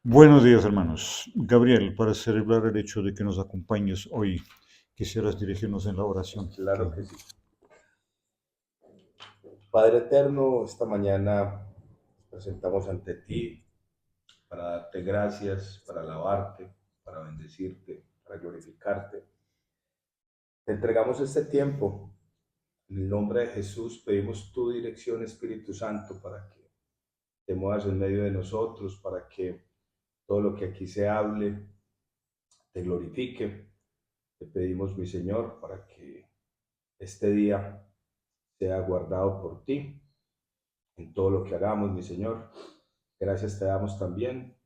Buenos días, hermanos. Gabriel, para celebrar el hecho de que nos acompañes hoy, quisieras dirigirnos en la oración. Claro que sí. Padre eterno, esta mañana nos presentamos ante ti para darte gracias, para alabarte, para bendecirte, para glorificarte. Te entregamos este tiempo. En el nombre de Jesús pedimos tu dirección, Espíritu Santo, para que te muevas en medio de nosotros, para que todo lo que aquí se hable te glorifique. Te pedimos, mi Señor, para que este día sea guardado por ti en todo lo que hagamos, mi Señor. Gracias te damos también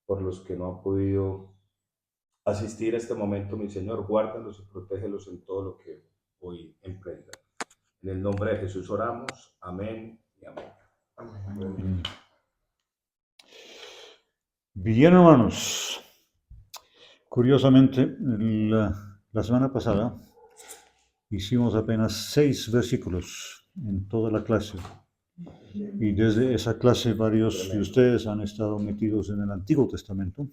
por los que no han podido asistir a este momento, mi Señor. Guárdalos y protégelos en todo lo que hoy emprendan. En el nombre de Jesús oramos. Amén y amén. Amén. Bien, hermanos. Curiosamente, la semana pasada hicimos apenas 6 versículos en toda la clase. Y desde esa clase varios de ustedes han estado metidos en el Antiguo Testamento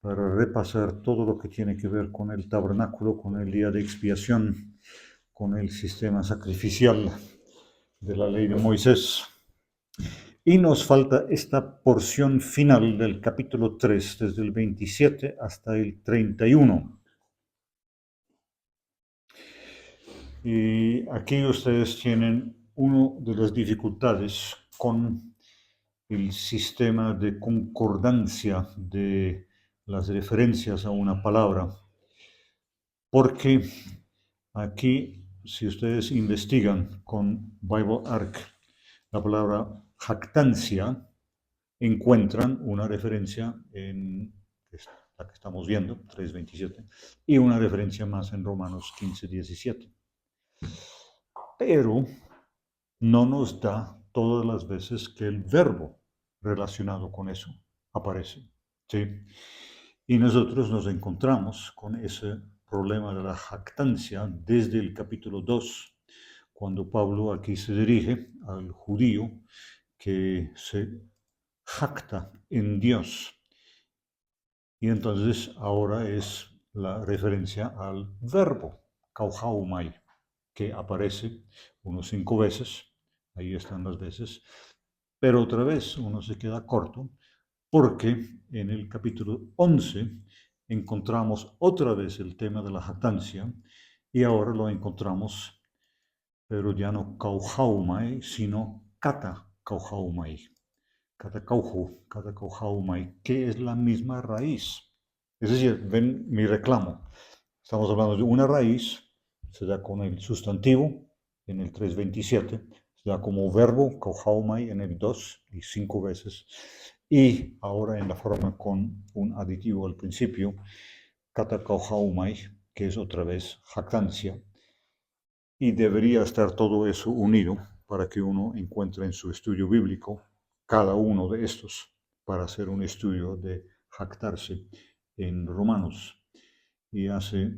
para repasar todo lo que tiene que ver con el tabernáculo, con el día de expiación, con el sistema sacrificial de la ley de Moisés. Y nos falta esta porción final del capítulo 3, desde el 27 hasta el 31. Y aquí ustedes tienen una de las dificultades con el sistema de concordancia de las referencias a una palabra, porque aquí, si ustedes investigan con BibleArc, la palabra jactancia, encuentran una referencia en la que estamos viendo, 3:27, y una referencia más en Romanos 15:17. Pero no nos da todas las veces que el verbo relacionado con eso aparece. ¿Sí? Y nosotros nos encontramos con ese problema de la jactancia desde el capítulo 2, cuando Pablo aquí se dirige al judío que se jacta en Dios. Y entonces ahora es la referencia al verbo, kauhaumai, que aparece unos 5 veces, ahí están las veces, pero otra vez uno se queda corto porque en el capítulo 11 encontramos otra vez el tema de la jactancia y ahora lo encontramos, pero ya no kauhaumai, sino kata kauhaumai. Katakauhaumai, que es la misma raíz. Es decir, ven mi reclamo. Estamos hablando de una raíz, se da con el sustantivo en el 3:27, se da como verbo, kauhaumai, en el 2 y 5 veces, y ahora en la forma con un aditivo al principio, katakauhaumai, que es otra vez jactancia, y debería estar todo eso unido para que uno encuentre en su estudio bíblico cada uno de estos para hacer un estudio de jactarse en Romanos. Y hace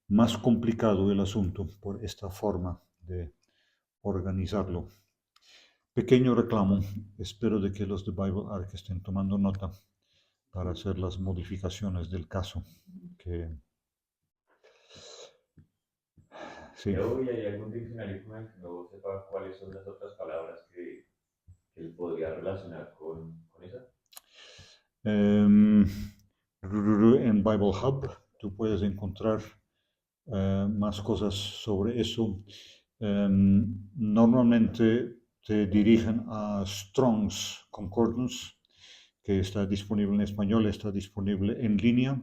más complicado el asunto por esta forma de organizarlo. Pequeño reclamo, espero de que los de BibleArc estén tomando nota para hacer las modificaciones del caso. Que, sí. Leo, ¿y hay algún diccionario con el que no sepa cuáles son las otras palabras que él podría relacionar con esa? En Bible Hub tú puedes encontrar más cosas sobre eso. Normalmente te dirigen a Strong's Concordance, que está disponible en español, está disponible en línea,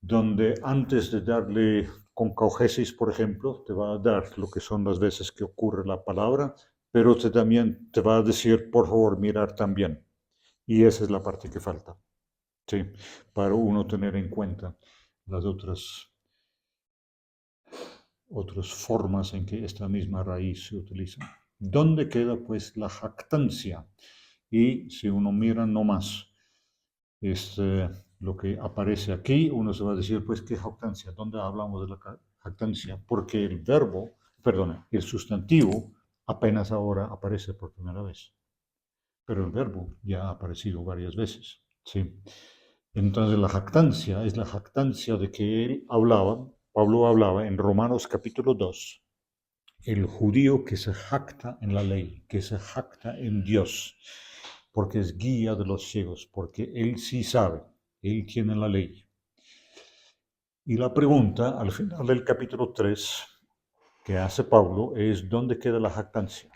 donde antes de darle concaugesis, por ejemplo, te va a dar lo que son las veces que ocurre la palabra, pero también te va a decir, por favor, mirar también. Y esa es la parte que falta, ¿sí? Para uno tener en cuenta las otras formas en que esta misma raíz se utiliza. ¿Dónde queda pues la jactancia? Y si uno mira nomás lo que aparece aquí, uno se va a decir, pues, ¿qué jactancia? ¿Dónde hablamos de la jactancia? Porque el verbo, perdona, el sustantivo apenas ahora aparece por primera vez, pero el verbo ya ha aparecido varias veces. ¿sí? Entonces la jactancia es la jactancia de que Pablo hablaba en Romanos capítulo 2, el judío que se jacta en la ley, que se jacta en Dios, porque es guía de los ciegos, porque él sí sabe, él tiene la ley. Y la pregunta al final del capítulo 3 que hace Pablo es ¿dónde queda la jactancia?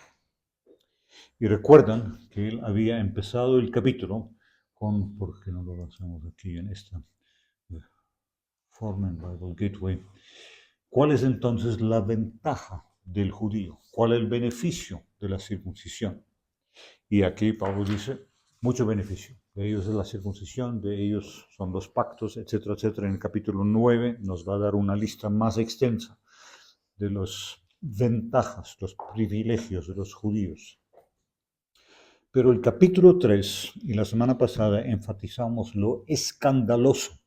Y recuerdan que él había empezado el capítulo con, ¿por qué no lo hacemos aquí en esta Foreman Bible Gateway? ¿Cuál es entonces la ventaja del judío? ¿Cuál es el beneficio de la circuncisión? Y aquí Pablo dice, mucho beneficio. De ellos es la circuncisión, de ellos son los pactos, etcétera, etcétera. En el capítulo 9 nos va a dar una lista más extensa de las ventajas, los privilegios de los judíos. Pero el capítulo 3 y la semana pasada enfatizamos lo escandaloso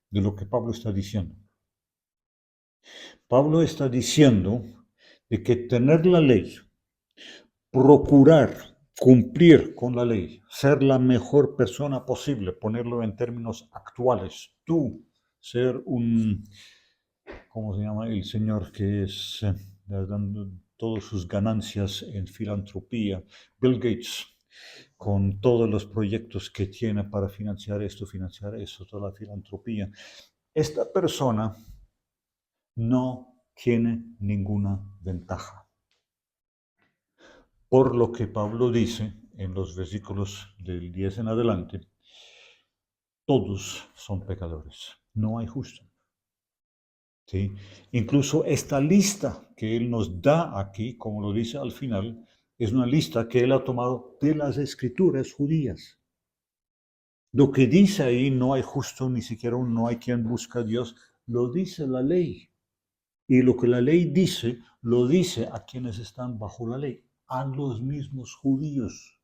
de lo que Pablo está diciendo. Pablo está diciendo de que tener la ley, procurar cumplir con la ley, ser la mejor persona posible, ponerlo en términos actuales, tú ser un, ¿cómo se llama? El señor que es dando todas sus ganancias en filantropía, Bill Gates, con todos los proyectos que tiene para financiar esto, financiar eso, toda la filantropía. Esta persona no tiene ninguna ventaja. Por lo que Pablo dice en los versículos del 10 en adelante, todos son pecadores, no hay justo. ¿Sí? Incluso esta lista que él nos da aquí, como lo dice al final, es una lista que él ha tomado de las escrituras judías. Lo que dice ahí, no hay justo, ni siquiera no hay quien busca a Dios, lo dice la ley. Y lo que la ley dice, lo dice a quienes están bajo la ley, a los mismos judíos.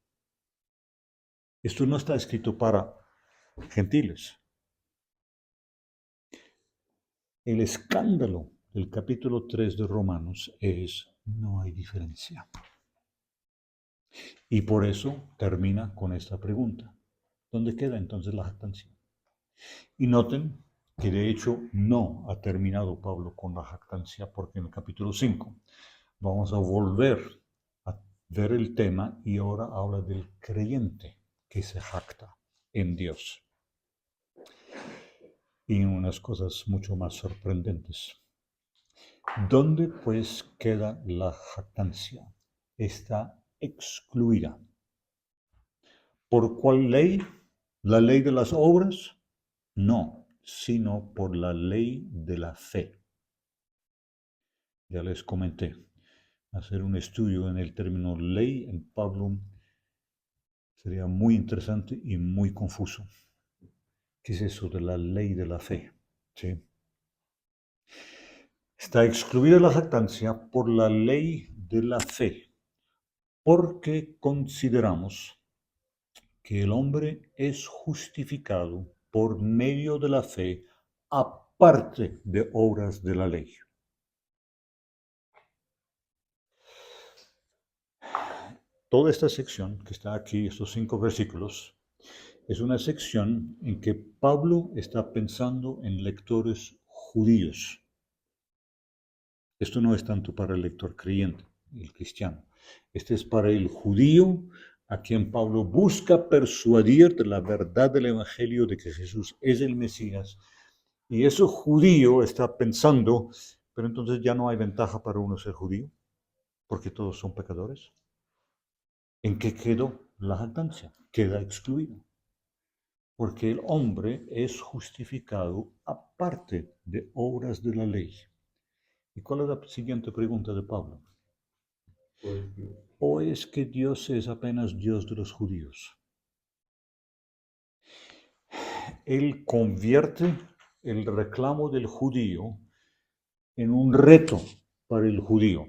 Esto no está escrito para gentiles. El escándalo del capítulo 3 de Romanos es, no hay diferencia. Y por eso termina con esta pregunta. ¿Dónde queda entonces la jactancia? Y noten que de hecho no ha terminado Pablo con la jactancia, porque en el capítulo 5 vamos a volver a ver el tema y ahora habla del creyente que se jacta en Dios. Y unas cosas mucho más sorprendentes. ¿Dónde pues queda la jactancia? Está excluida. ¿Por cuál ley? ¿La ley de las obras? No, sino por la ley de la fe. Ya les comenté, hacer un estudio en el término ley en Pablo sería muy interesante y muy confuso. ¿Qué es eso de la ley de la fe? ¿Sí? Está excluida la jactancia por la ley de la fe, porque consideramos que el hombre es justificado por medio de la fe aparte de obras de la ley. Toda esta sección que está aquí, estos 5 versículos, es una sección en que Pablo está pensando en lectores judíos. Esto no es tanto para el lector creyente, el cristiano. Este es para el judío a quien Pablo busca persuadir de la verdad del Evangelio de que Jesús es el Mesías. Y ese judío está pensando, pero entonces ya no hay ventaja para uno ser judío, porque todos son pecadores. ¿En qué quedó la jactancia? Queda excluida. Porque el hombre es justificado aparte de obras de la ley. ¿Y cuál es la siguiente pregunta de Pablo? ¿O es que Dios es apenas Dios de los judíos? Él convierte el reclamo del judío en un reto para el judío.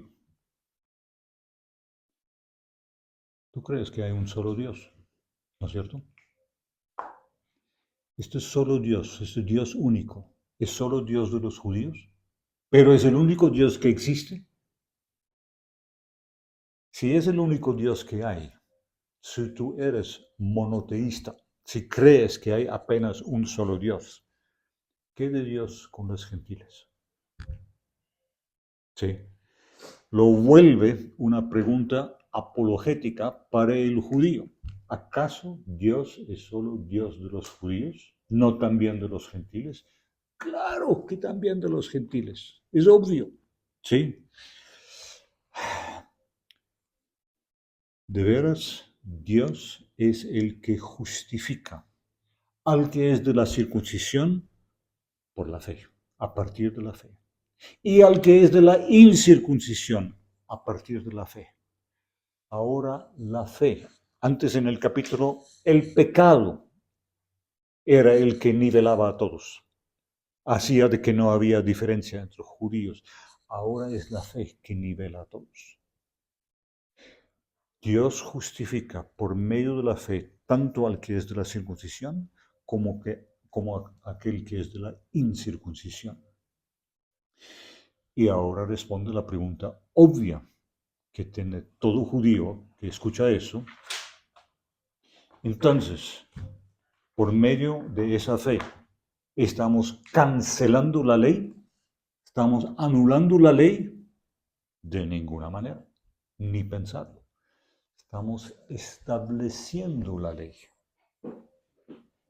¿Tú crees que hay un solo Dios? ¿No es cierto? Este es solo Dios, este Dios único. ¿Es solo Dios de los judíos? ¿Pero es el único Dios que existe? Si es el único Dios que hay, si tú eres monoteísta, si crees que hay apenas un solo Dios, ¿qué de Dios con los gentiles? Sí. Lo vuelve una pregunta apologética para el judío. ¿Acaso Dios es solo Dios de los judíos, no también de los gentiles? Claro que también de los gentiles, es obvio. Sí. De veras, Dios es el que justifica al que es de la circuncisión por la fe, a partir de la fe, y al que es de la incircuncisión a partir de la fe. Ahora la fe. Antes en el capítulo, el pecado era el que nivelaba a todos. Hacía de que no había diferencia entre judíos. Ahora es la fe que nivela a todos. Dios justifica por medio de la fe tanto al que es de la circuncisión como a aquel que es de la incircuncisión. Y ahora responde la pregunta obvia que tiene todo judío que escucha eso. Entonces, por medio de esa fe, ¿estamos cancelando la ley? ¿Estamos anulando la ley? De ninguna manera, ni pensarlo. Estamos estableciendo la ley.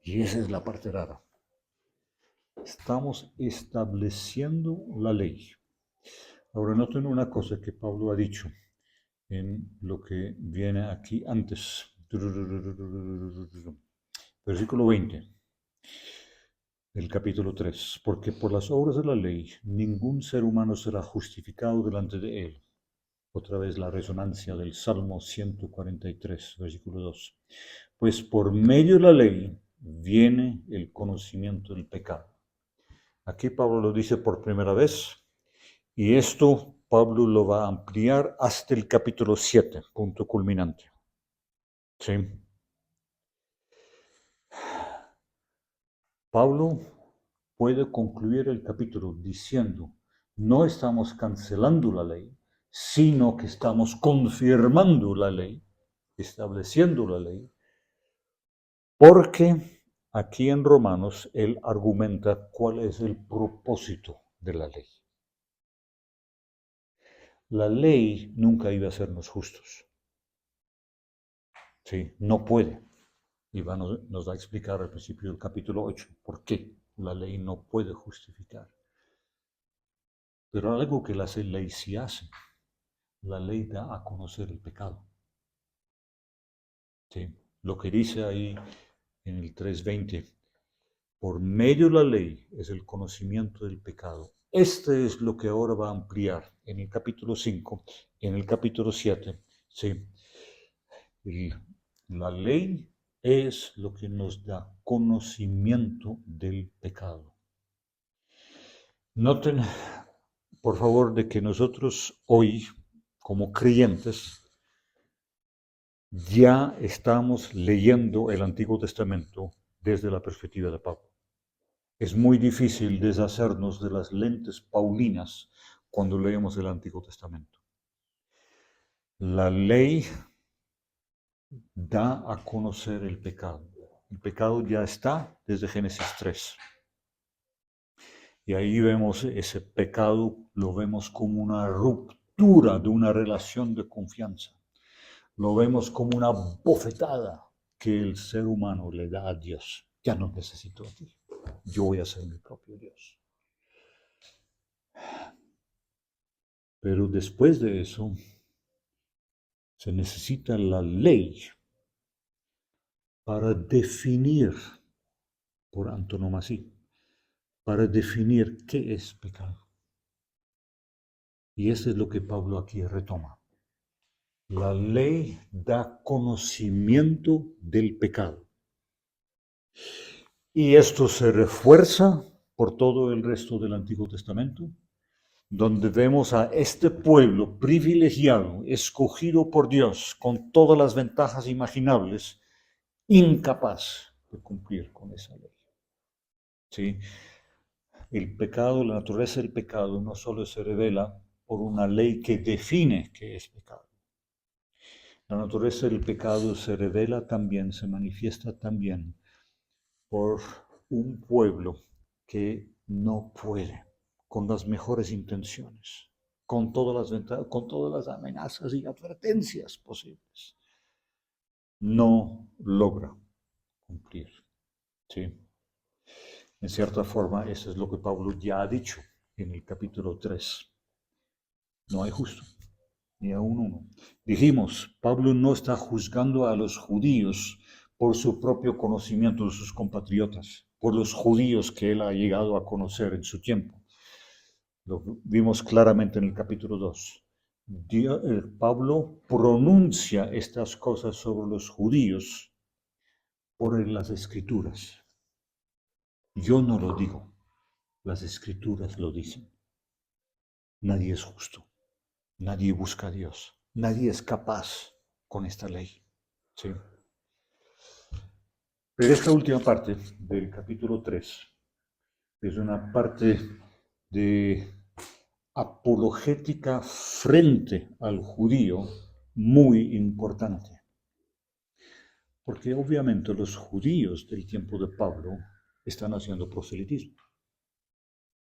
Y esa es la parte rara. Estamos estableciendo la ley. Ahora noten una cosa que Pablo ha dicho en lo que viene aquí antes. Versículo 20 del capítulo 3. Porque por las obras de la ley ningún ser humano será justificado delante de él. Otra vez la resonancia del Salmo 143, versículo 2. Pues por medio de la ley viene el conocimiento del pecado. Aquí Pablo lo dice por primera vez, y esto Pablo lo va a ampliar hasta el capítulo 7, punto culminante. ¿Sí? Pablo puede concluir el capítulo diciendo, no estamos cancelando la ley, sino que estamos confirmando la ley, estableciendo la ley, porque aquí en Romanos él argumenta cuál es el propósito de la ley. La ley nunca iba a hacernos justos. Sí, no puede. Y nos va a explicar al principio del capítulo 8 por qué la ley no puede justificar. Pero algo que la ley sí hace, la ley da a conocer el pecado. ¿Sí? Lo que dice ahí en el 3:20, por medio de la ley es el conocimiento del pecado. Este es lo que ahora va a ampliar en el capítulo 5, en el capítulo 7. ¿Sí? La ley es lo que nos da conocimiento del pecado. Noten, por favor, de que nosotros hoy, como creyentes, ya estamos leyendo el Antiguo Testamento desde la perspectiva de Pablo. Es muy difícil deshacernos de las lentes paulinas cuando leemos el Antiguo Testamento. La ley da a conocer el pecado. El pecado ya está desde Génesis 3. Y ahí vemos ese pecado, lo vemos como una ruptura de una relación de confianza. Lo vemos como una bofetada que el ser humano le da a Dios. Ya no necesito a ti. Yo voy a ser mi propio Dios. Pero después de eso, se necesita la ley para definir, por antonomasia, para definir qué es pecado. Y eso es lo que Pablo aquí retoma. La ley da conocimiento del pecado. Y esto se refuerza por todo el resto del Antiguo Testamento, donde vemos a este pueblo privilegiado, escogido por Dios, con todas las ventajas imaginables, incapaz de cumplir con esa ley. ¿Sí? El pecado, la naturaleza del pecado no solo se revela por una ley que define qué es pecado. La naturaleza del pecado se revela también, se manifiesta también por un pueblo que no puede, con las mejores intenciones, con todas las amenazas y advertencias posibles, no logra cumplir. ¿Sí? En cierta forma, eso es lo que Pablo ya ha dicho en el capítulo 3. No hay justo, ni aún uno. Dijimos, Pablo no está juzgando a los judíos por su propio conocimiento de sus compatriotas, por los judíos que él ha llegado a conocer en su tiempo. Lo vimos claramente en el capítulo 2. Pablo pronuncia estas cosas sobre los judíos por las escrituras. Yo no lo digo, las escrituras lo dicen. Nadie es justo, nadie busca a Dios, nadie es capaz con esta ley. ¿Sí? Pero esta última parte del capítulo 3 es una parte de apologética frente al judío muy importante. Porque obviamente los judíos del tiempo de Pablo están haciendo proselitismo.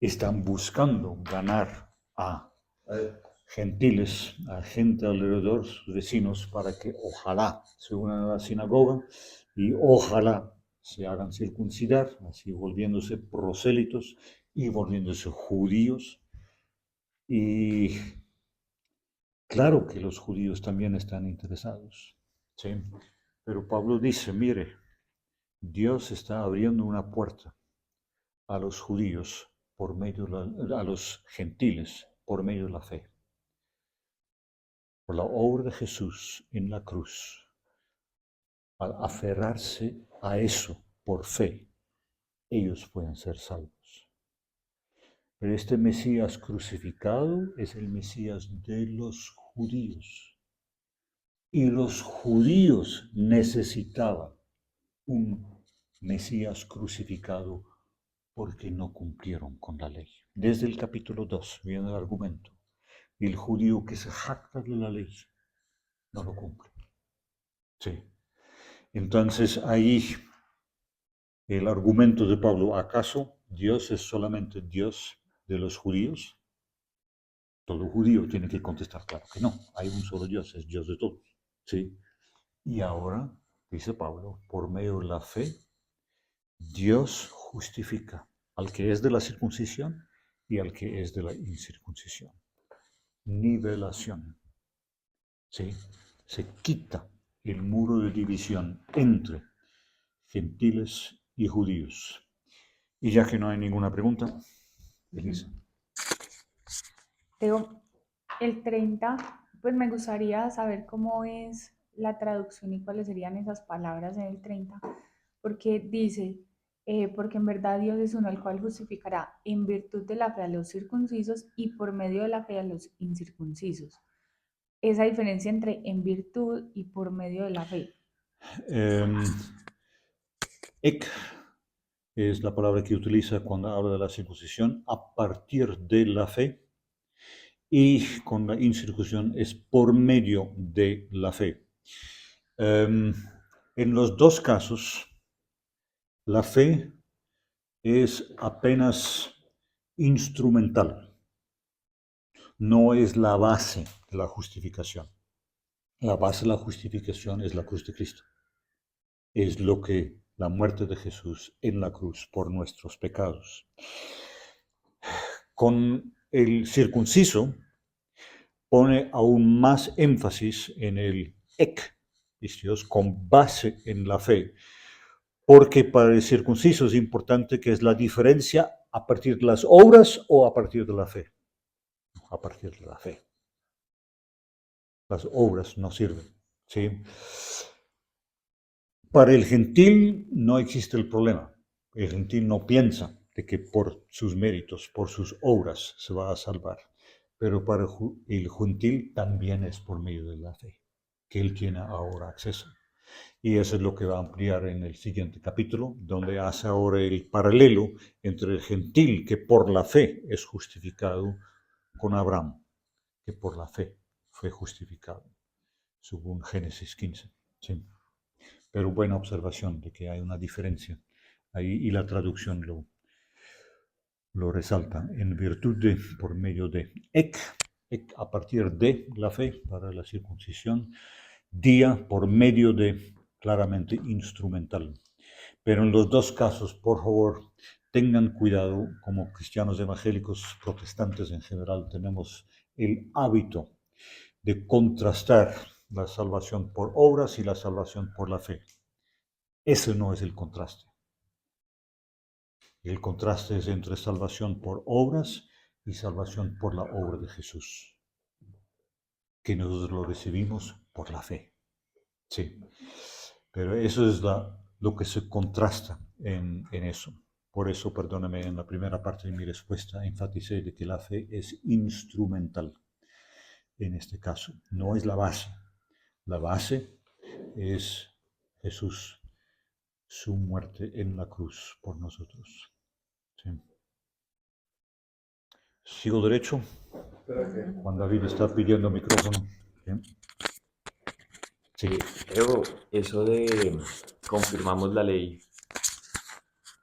Están buscando ganar a gentiles, a gente alrededor, sus vecinos, para que ojalá se unan a la sinagoga y ojalá se hagan circuncidar, así volviéndose prosélitos y volviéndose judíos. Y claro que los judíos también están interesados, ¿sí? Pero Pablo dice, mire, Dios está abriendo una puerta a los judíos por medio a los gentiles por medio de la fe. Por la obra de Jesús en la cruz, al aferrarse a eso por fe, ellos pueden ser salvos. Pero este Mesías crucificado es el Mesías de los judíos. Y los judíos necesitaban un Mesías crucificado porque no cumplieron con la ley. Desde el capítulo 2 viene el argumento. El judío que se jacta de la ley no lo cumple. Sí. Entonces ahí el argumento de Pablo, ¿acaso Dios es solamente Dios de los judíos? Todo judío tiene que contestar, claro que no, hay un solo Dios, es Dios de todos. ¿Sí? Y ahora, dice Pablo, por medio de la fe, Dios justifica al que es de la circuncisión y al que es de la incircuncisión. Nivelación. ¿Sí? Se quita el muro de división entre gentiles y judíos. Y ya que no hay ninguna pregunta, Elisa. Teo, el 30, pues me gustaría saber cómo es la traducción y cuáles serían esas palabras en el 30, porque dice, porque en verdad Dios es uno el cual justificará en virtud de la fe a los circuncisos y por medio de la fe a los incircuncisos. Esa diferencia entre en virtud y por medio de la fe. Ek es la palabra que utiliza cuando habla de la circuncisión a partir de la fe, y con la incircuncisión es por medio de la fe. En los dos casos, la fe es apenas instrumental, no es la base de la justificación. La base de la justificación es la cruz de Cristo. Es lo que la muerte de Jesús en la cruz por nuestros pecados. Con el circunciso pone aún más énfasis en el ek, Dios, con base en la fe, porque para el circunciso es importante que es la diferencia a partir de las obras o a partir de la fe. A partir de la fe. Las obras no sirven, ¿sí? Para el gentil no existe el problema. El gentil no piensa de que por sus méritos, por sus obras se va a salvar. Pero para el gentil también es por medio de la fe, que él tiene ahora acceso. Y eso es lo que va a ampliar en el siguiente capítulo, donde hace ahora el paralelo entre el gentil que por la fe es justificado con Abraham, que por la fe fue justificado, según Génesis 15. ¿Sí? Pero buena observación de que hay una diferencia ahí, y la traducción lo resalta, en virtud de, por medio de, ek a partir de la fe para la circuncisión, día por medio de, claramente instrumental. Pero en los dos casos, por favor, tengan cuidado, como cristianos evangélicos protestantes en general, tenemos el hábito de contrastar la salvación por obras y la salvación por la fe. Ese no es el contraste. El contraste es entre salvación por obras y salvación por la obra de Jesús, que nosotros lo recibimos por la fe. Sí, pero eso es lo que se contrasta en eso. Por eso, perdóname, en la primera parte de mi respuesta enfaticé de que la fe es instrumental. En este caso, no es la base. La base es Jesús, su muerte en la cruz por nosotros. Sí. Sigo derecho. Juan David está pidiendo micrófono. Bien. Sí. Evo, eso de confirmamos la ley,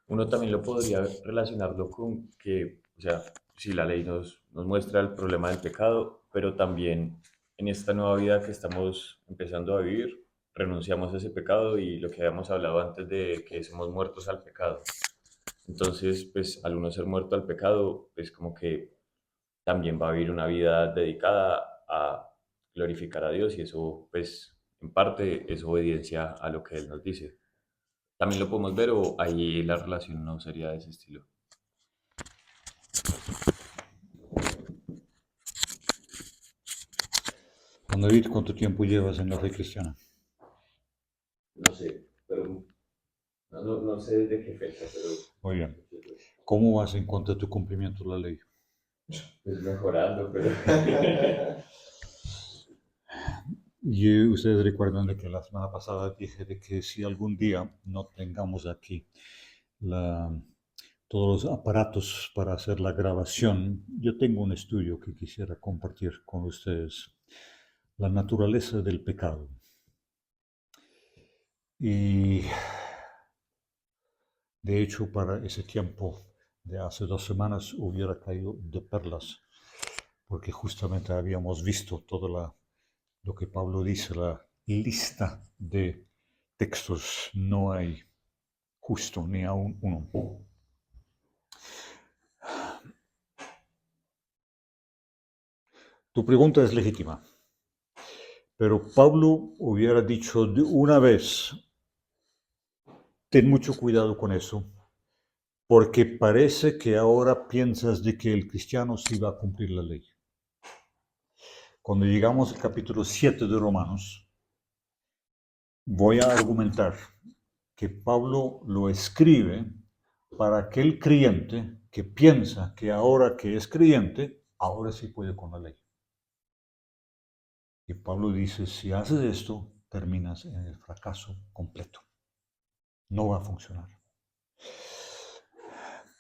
uno también lo podría relacionarlo con que, o sea, si la ley nos muestra el problema del pecado, pero también en esta nueva vida que estamos empezando a vivir, renunciamos a ese pecado y lo que habíamos hablado antes de que somos muertos al pecado. Entonces, pues al uno ser muerto al pecado, pues como que también va a vivir una vida dedicada a glorificar a Dios y eso, pues, en parte es obediencia a lo que Él nos dice. También lo podemos ver o ahí la relación no sería de ese estilo. Juan David, ¿cuánto tiempo llevas en la fe cristiana? No sé, pero no sé desde qué fecha, pero Muy bien. ¿Cómo vas en cuanto a tu cumplimiento de la ley? pues mejorando, pero Y ustedes recuerdan de que la semana pasada dije de que si algún día no tengamos aquí todos los aparatos para hacer la grabación, yo tengo un estudio que quisiera compartir con ustedes. La naturaleza del pecado. Y de hecho, para ese tiempo de hace 2 semanas hubiera caído de perlas, porque justamente habíamos visto todo lo que Pablo dice, la lista de textos. No hay justo ni aún uno. Tu pregunta es legítima, pero Pablo hubiera dicho de una vez, ten mucho cuidado con eso, porque parece que ahora piensas de que el cristiano sí va a cumplir la ley. Cuando llegamos al capítulo 7 de Romanos, voy a argumentar que Pablo lo escribe para aquel creyente que piensa que ahora que es creyente, ahora sí puede con la ley. Y Pablo dice, si haces esto, terminas en el fracaso completo. No va a funcionar.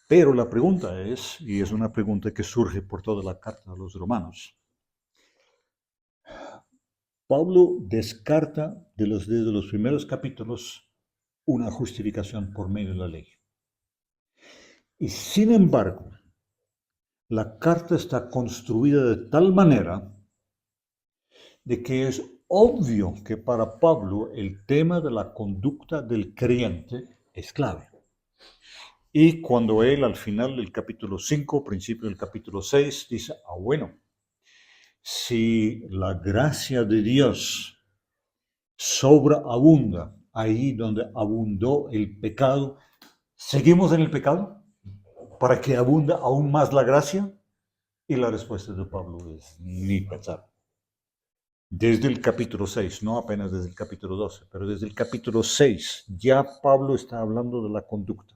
Pero la pregunta es, y es una pregunta que surge por toda la carta de los romanos, Pablo descarta desde los primeros capítulos una justificación por medio de la ley. Y sin embargo, la carta está construida de tal manera de que es obvio que para Pablo el tema de la conducta del creyente es clave. Y cuando él al final del capítulo 5, principio del capítulo 6, dice, bueno, si la gracia de Dios sobreabunda ahí donde abundó el pecado, ¿seguimos en el pecado para que abunda aún más la gracia? Y la respuesta de Pablo es ni pensar. Desde el capítulo 6, no apenas desde el capítulo 12, pero desde el capítulo 6 ya Pablo está hablando de la conducta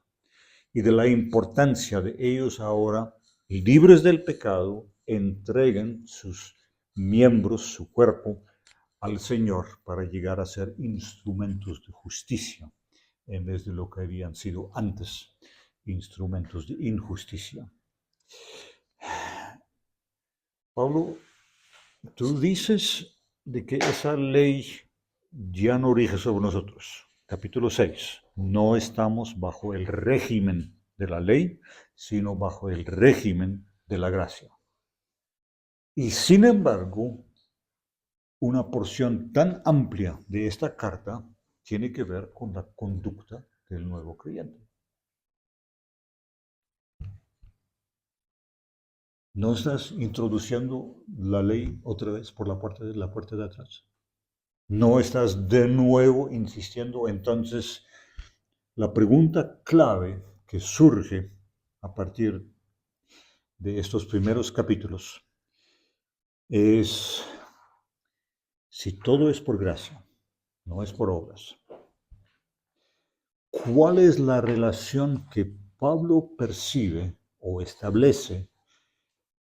y de la importancia de ellos ahora, libres del pecado, entreguen sus miembros, su cuerpo, al Señor para llegar a ser instrumentos de justicia, en vez de lo que habían sido antes, instrumentos de injusticia. Pablo, tú dices de que esa ley ya no rige sobre nosotros. capítulo 6. No estamos bajo el régimen de la ley, sino bajo el régimen de la gracia. Y sin embargo, una porción tan amplia de esta carta tiene que ver con la conducta del nuevo creyente. ¿No estás introduciendo la ley otra vez por la puerta de atrás? ¿No estás de nuevo insistiendo? Entonces, la pregunta clave que surge a partir de estos primeros capítulos es, si todo es por gracia, no es por obras, ¿cuál es la relación que Pablo percibe o establece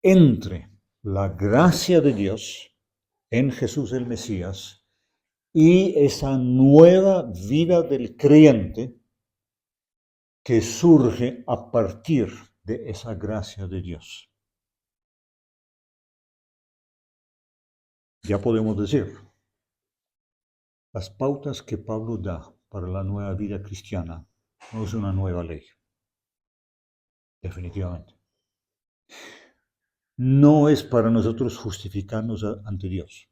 entre la gracia de Dios en Jesús el Mesías y esa nueva vida del creyente que surge a partir de esa gracia de Dios? Ya podemos decir, las pautas que Pablo da para la nueva vida cristiana no es una nueva ley, definitivamente. No es para nosotros justificarnos ante Dios.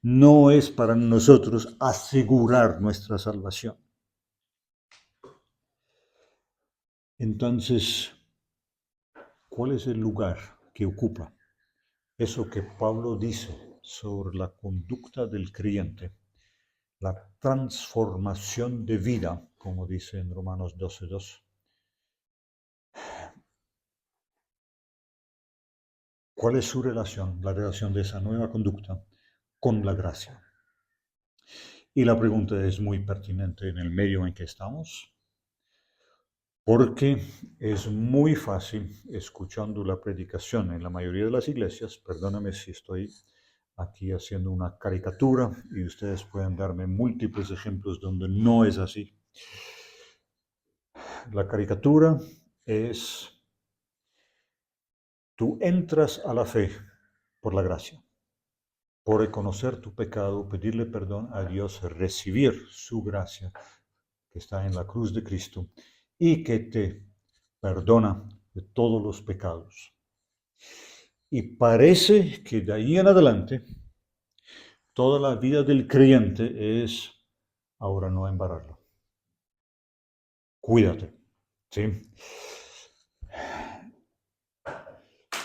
No es para nosotros asegurar nuestra salvación. Entonces, ¿cuál es el lugar que ocupa eso que Pablo dice sobre la conducta del creyente, la transformación de vida, como dice en Romanos 12:2? ¿Cuál es su relación, la relación de esa nueva conducta con la gracia? Y la pregunta es muy pertinente en el medio en que estamos, porque es muy fácil, escuchando la predicación en la mayoría de las iglesias, perdóname si estoy aquí haciendo una caricatura y ustedes pueden darme múltiples ejemplos donde no es así. La caricatura es, tú entras a la fe por la gracia, por reconocer tu pecado, pedirle perdón a Dios, recibir su gracia que está en la cruz de Cristo y que te perdona de todos los pecados. Y parece que de ahí en adelante toda la vida del creyente es ahora no embarrarlo. Cuídate, ¿sí?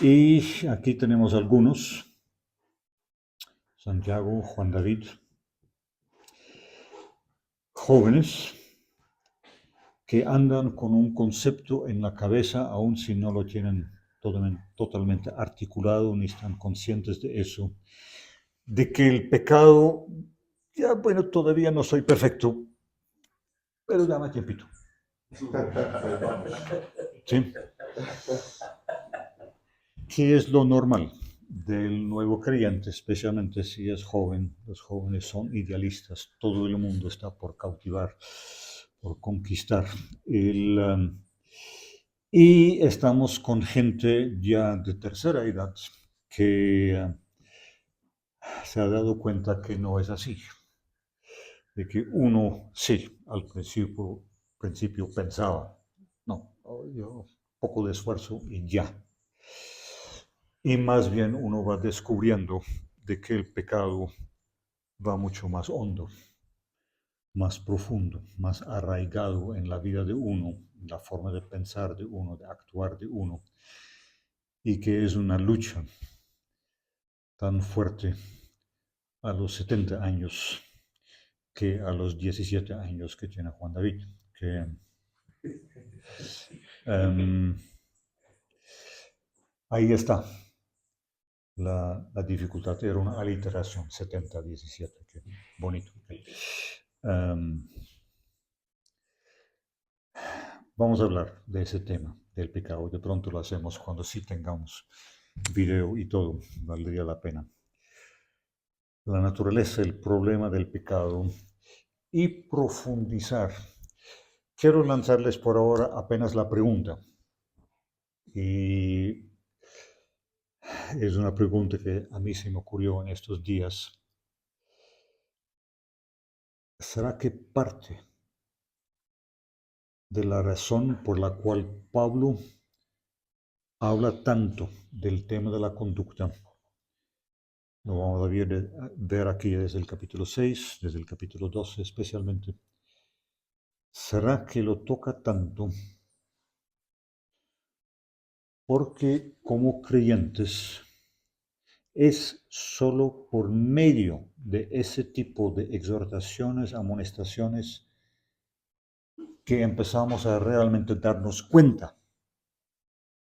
Y aquí tenemos algunos. Santiago, Juan David, jóvenes que andan con un concepto en la cabeza, aun si no lo tienen totalmente articulado, ni están conscientes de eso, de que el pecado, ya bueno, todavía no soy perfecto, pero dame tiempito. ¿Sí? ¿Qué es lo normal del nuevo creyente, especialmente si es joven? Los jóvenes son idealistas, todo el mundo está por cautivar, por conquistar. Y estamos con gente ya de tercera edad que se ha dado cuenta que no es así, de que uno sí, al principio pensaba, no, yo poco de esfuerzo y ya. Y más bien uno va descubriendo de que el pecado va mucho más hondo, más profundo, más arraigado en la vida de uno, en la forma de pensar de uno, de actuar de uno, y que es una lucha tan fuerte a los 70 años que a los 17 años que tiene Juan David. Que, ahí está la dificultad. Era una aliteración, 70-17, que bonito. Vamos a hablar de ese tema, del pecado. De pronto lo hacemos cuando sí tengamos video y todo, valdría la pena. La naturaleza, el problema del pecado y profundizar. Quiero lanzarles por ahora apenas la pregunta. Y es una pregunta que a mí se me ocurrió en estos días. ¿será que parte de la razón por la cual Pablo habla tanto del tema de la conducta? Lo vamos a ver aquí desde el capítulo 6, desde el capítulo 12 especialmente. ¿Será que lo toca tanto porque como creyentes es solo por medio de ese tipo de exhortaciones, amonestaciones, que empezamos a realmente darnos cuenta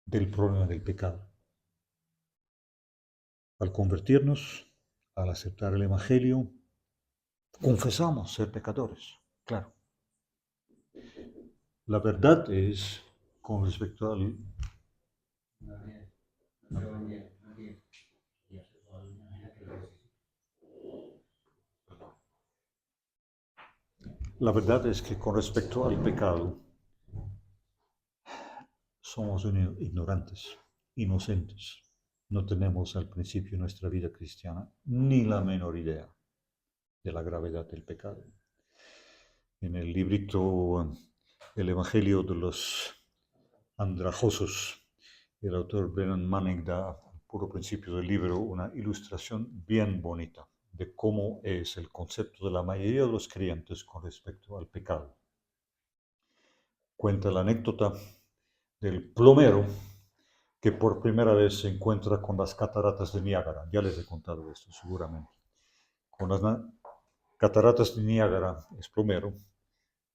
del problema del pecado? Al convertirnos, al aceptar el Evangelio, confesamos ser pecadores, claro. La verdad es, con respecto al... La verdad es que con respecto al pecado, somos ignorantes, inocentes. No tenemos al principio de nuestra vida cristiana ni la menor idea de la gravedad del pecado. En el librito El Evangelio de los Andrajosos, el autor Brennan Manning da, al puro principio del libro, una ilustración bien bonita de cómo es el concepto de la mayoría de los creyentes con respecto al pecado. Cuenta la anécdota del plomero que por primera vez se encuentra con las cataratas de Niágara. Ya les he contado esto seguramente. Con las cataratas de Niágara, es plomero,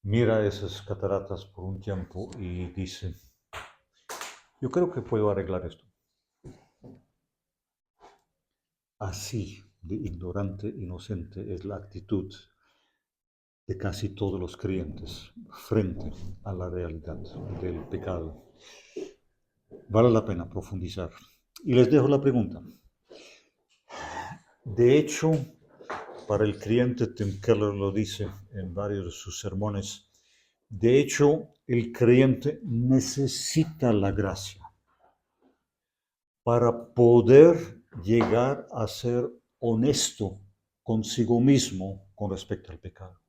mira esas cataratas por un tiempo y dice, yo creo que puedo arreglar esto. Así de ignorante, inocente es la actitud de casi todos los creyentes frente a la realidad del pecado. Vale la pena profundizar. Y les dejo la pregunta. De hecho, para el creyente, Tim Keller lo dice en varios de sus sermones, de hecho, el creyente necesita la gracia para poder llegar a ser honesto consigo mismo con respecto al pecado.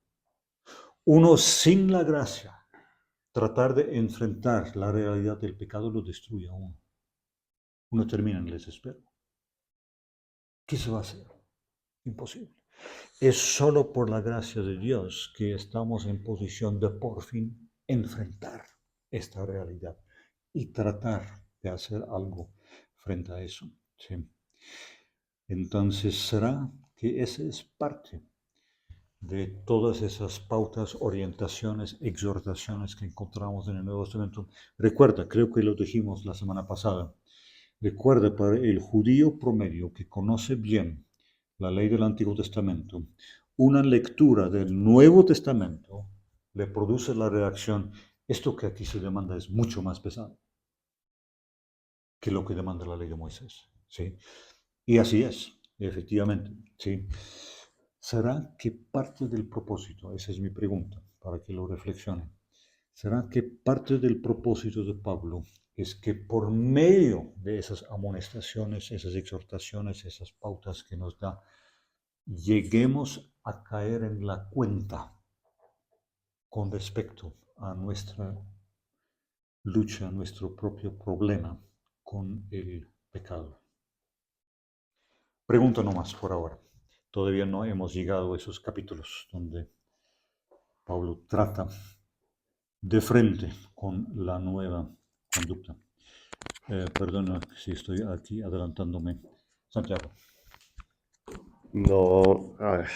Uno sin la gracia, tratar de enfrentar la realidad del pecado lo destruye a uno. Uno termina en el desespero. ¿Qué se va a hacer? Imposible. Es solo por la gracia de Dios que estamos en posición de por fin enfrentar esta realidad y tratar de hacer algo frente a eso. ¿Sí? Entonces, ¿será que esa es parte de todas esas pautas, orientaciones, exhortaciones que encontramos en el Nuevo Testamento? Recuerda, creo que lo dijimos la semana pasada, recuerda, para el judío promedio que conoce bien la ley del Antiguo Testamento, una lectura del Nuevo Testamento le produce la reacción, esto que aquí se demanda es mucho más pesado que lo que demanda la ley de Moisés. ¿Sí? Y así es, efectivamente. ¿Sí? ¿Será que parte del propósito, esa es mi pregunta, para que lo reflexionen, será que parte del propósito de Pablo es que por medio de esas amonestaciones, esas exhortaciones, esas pautas que nos da, lleguemos a caer en la cuenta con respecto a nuestra lucha, nuestro propio problema con el pecado? Pregunta nomás por ahora. Todavía no hemos llegado a esos capítulos donde Pablo trata de frente con la nueva conducta. Perdona si estoy aquí adelantándome. Santiago. No, a ver,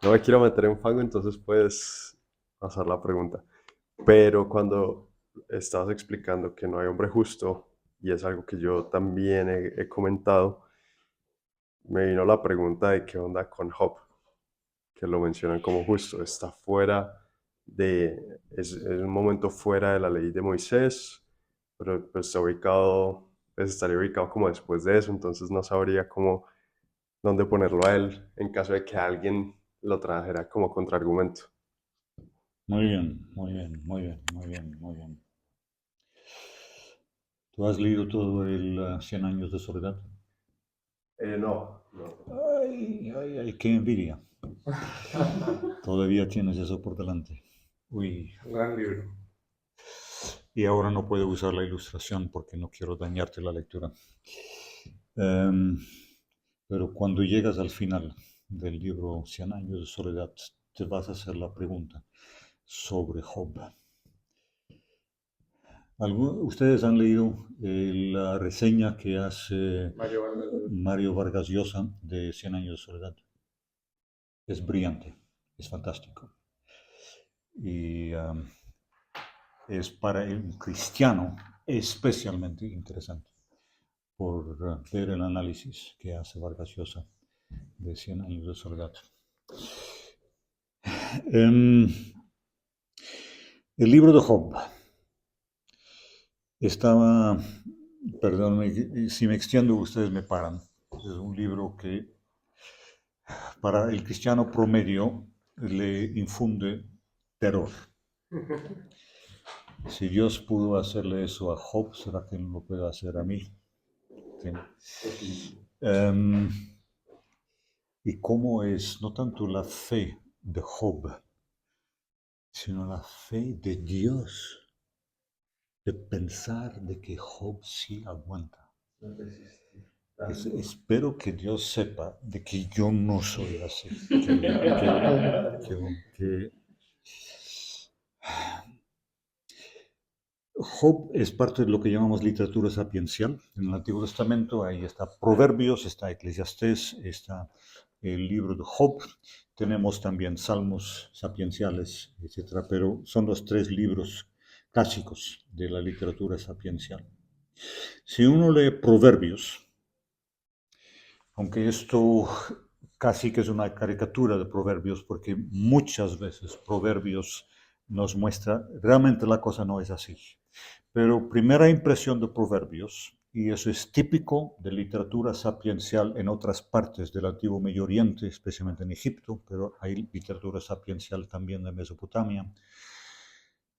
no me quiero meter en fango, entonces puedes pasar la pregunta. Pero cuando estabas explicando que no hay hombre justo, y es algo que yo también he comentado, me vino la pregunta de qué onda con Job, que lo mencionan como justo. Está fuera es un momento fuera de la ley de Moisés, pero pues está ubicado, pues estaría ubicado como después de eso, entonces no sabría cómo dónde ponerlo a él en caso de que alguien lo trajera como contraargumento. Muy bien, muy bien, muy bien, muy bien, muy bien. ¿Tú has leído todo el 100 años de soledad? No, no. Ay, ay, ay, qué envidia. Todavía tienes eso por delante. Uy, Un gran libro. y ahora no puedo usar la ilustración porque no quiero dañarte la lectura. Em, pero cuando llegas al final del libro Cien años de soledad, te vas a hacer la pregunta sobre Job. ¿Ustedes han leído la reseña que hace Mario Vargas Llosa. Mario Vargas Llosa de Cien años de soledad? Es brillante, es fantástico. Y es para un cristiano especialmente interesante por ver el análisis que hace Vargas Llosa de Cien años de soledad. El libro de Job estaba, perdónenme, si me extiendo ustedes me paran. Es un libro que para el cristiano promedio le infunde terror. Si Dios pudo hacerle eso a Job, ¿será que no lo puede hacer a mí? Sí. Y cómo es no tanto la fe de Job, sino la fe de Dios, de pensar de que Job sí aguanta. Espero que Dios sepa de que yo no soy así. Job es parte de lo que llamamos literatura sapiencial. En el Antiguo Testamento ahí está Proverbios, está Eclesiastés, está el libro de Job. Tenemos también salmos sapienciales, etc. Pero son los tres libros clásicos de la literatura sapiencial. Si uno lee Proverbios, aunque esto casi que es una caricatura de Proverbios, porque muchas veces Proverbios nos muestra, realmente la cosa no es así. Pero primera impresión de Proverbios, y eso es típico de literatura sapiencial en otras partes del antiguo Medio Oriente, especialmente en Egipto, pero hay literatura sapiencial también de Mesopotamia.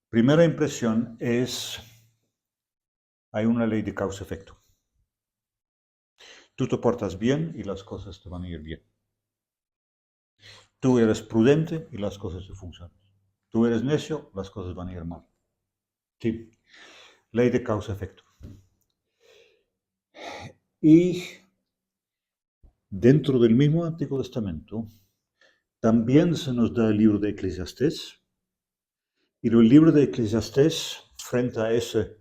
Primera impresión es, hay una ley de causa-efecto. Tú te portas bien y las cosas te van a ir bien. Tú eres prudente y las cosas te funcionan. Tú eres necio, las cosas van a ir mal. Sí. Ley de causa-efecto. Y dentro del mismo Antiguo Testamento también se nos da el libro de Eclesiastés. Y el libro de Eclesiastés, frente a ese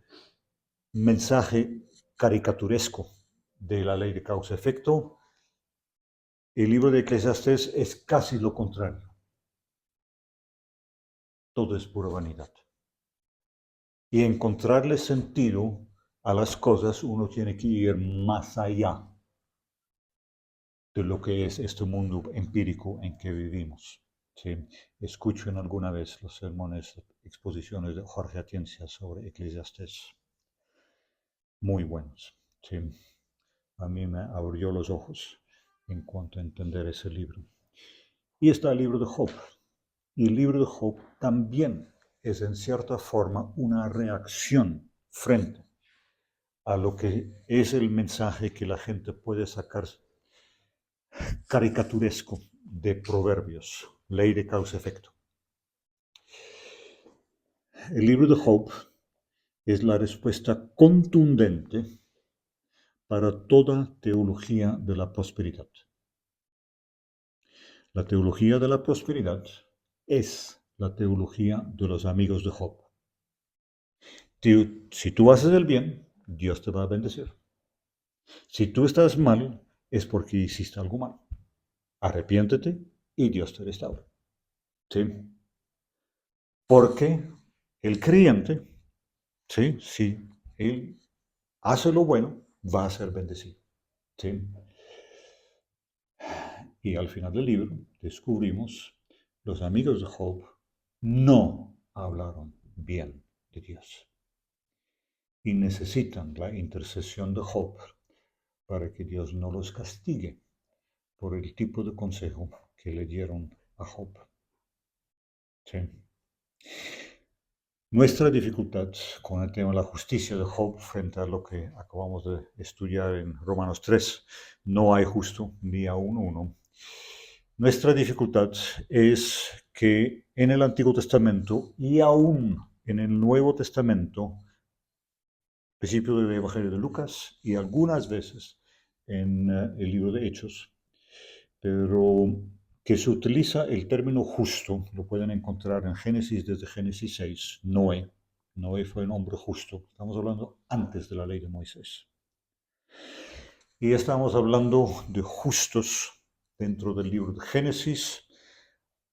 mensaje caricaturesco de la ley de causa-efecto, el libro de Eclesiastés es casi lo contrario. Todo es pura vanidad. Y encontrarle sentido a las cosas, uno tiene que ir más allá de lo que es este mundo empírico en que vivimos. ¿Sí? Escuchen alguna vez los sermones, exposiciones de Jorge Atienza sobre Eclesiastés. Muy buenos. ¿Sí? A mí me abrió los ojos en cuanto a entender ese libro. Y está el libro de Job. Y el libro de Job también es en cierta forma una reacción frente a lo que es el mensaje que la gente puede sacar caricaturesco de Proverbios, ley de causa-efecto. El libro de Job es la respuesta contundente para toda teología de la prosperidad. La teología de la prosperidad es la teología de los amigos de Job. Si tú haces el bien, Dios te va a bendecir. Si tú estás mal, es porque hiciste algo mal. Arrepiéntete y Dios te restaura. ¿Sí? Porque el creyente, ¿sí? Si él hace lo bueno, va a ser bendecido. ¿Sí? Y al final del libro descubrimos, los amigos de Job no hablaron bien de Dios. Y necesitan la intercesión de Job para que Dios no los castigue por el tipo de consejo que le dieron a Job. ¿Sí? Nuestra dificultad con el tema de la justicia de Job frente a lo que acabamos de estudiar en Romanos 3, no hay justo ni aún uno. Nuestra dificultad es que en el Antiguo Testamento y aún en el Nuevo Testamento, principio del Evangelio de Lucas y algunas veces en el libro de Hechos, pero que se utiliza el término justo, lo pueden encontrar en Génesis, desde Génesis 6, Noé. Noé fue un hombre justo, estamos hablando antes de la ley de Moisés. Y estamos hablando de justos dentro del libro de Génesis.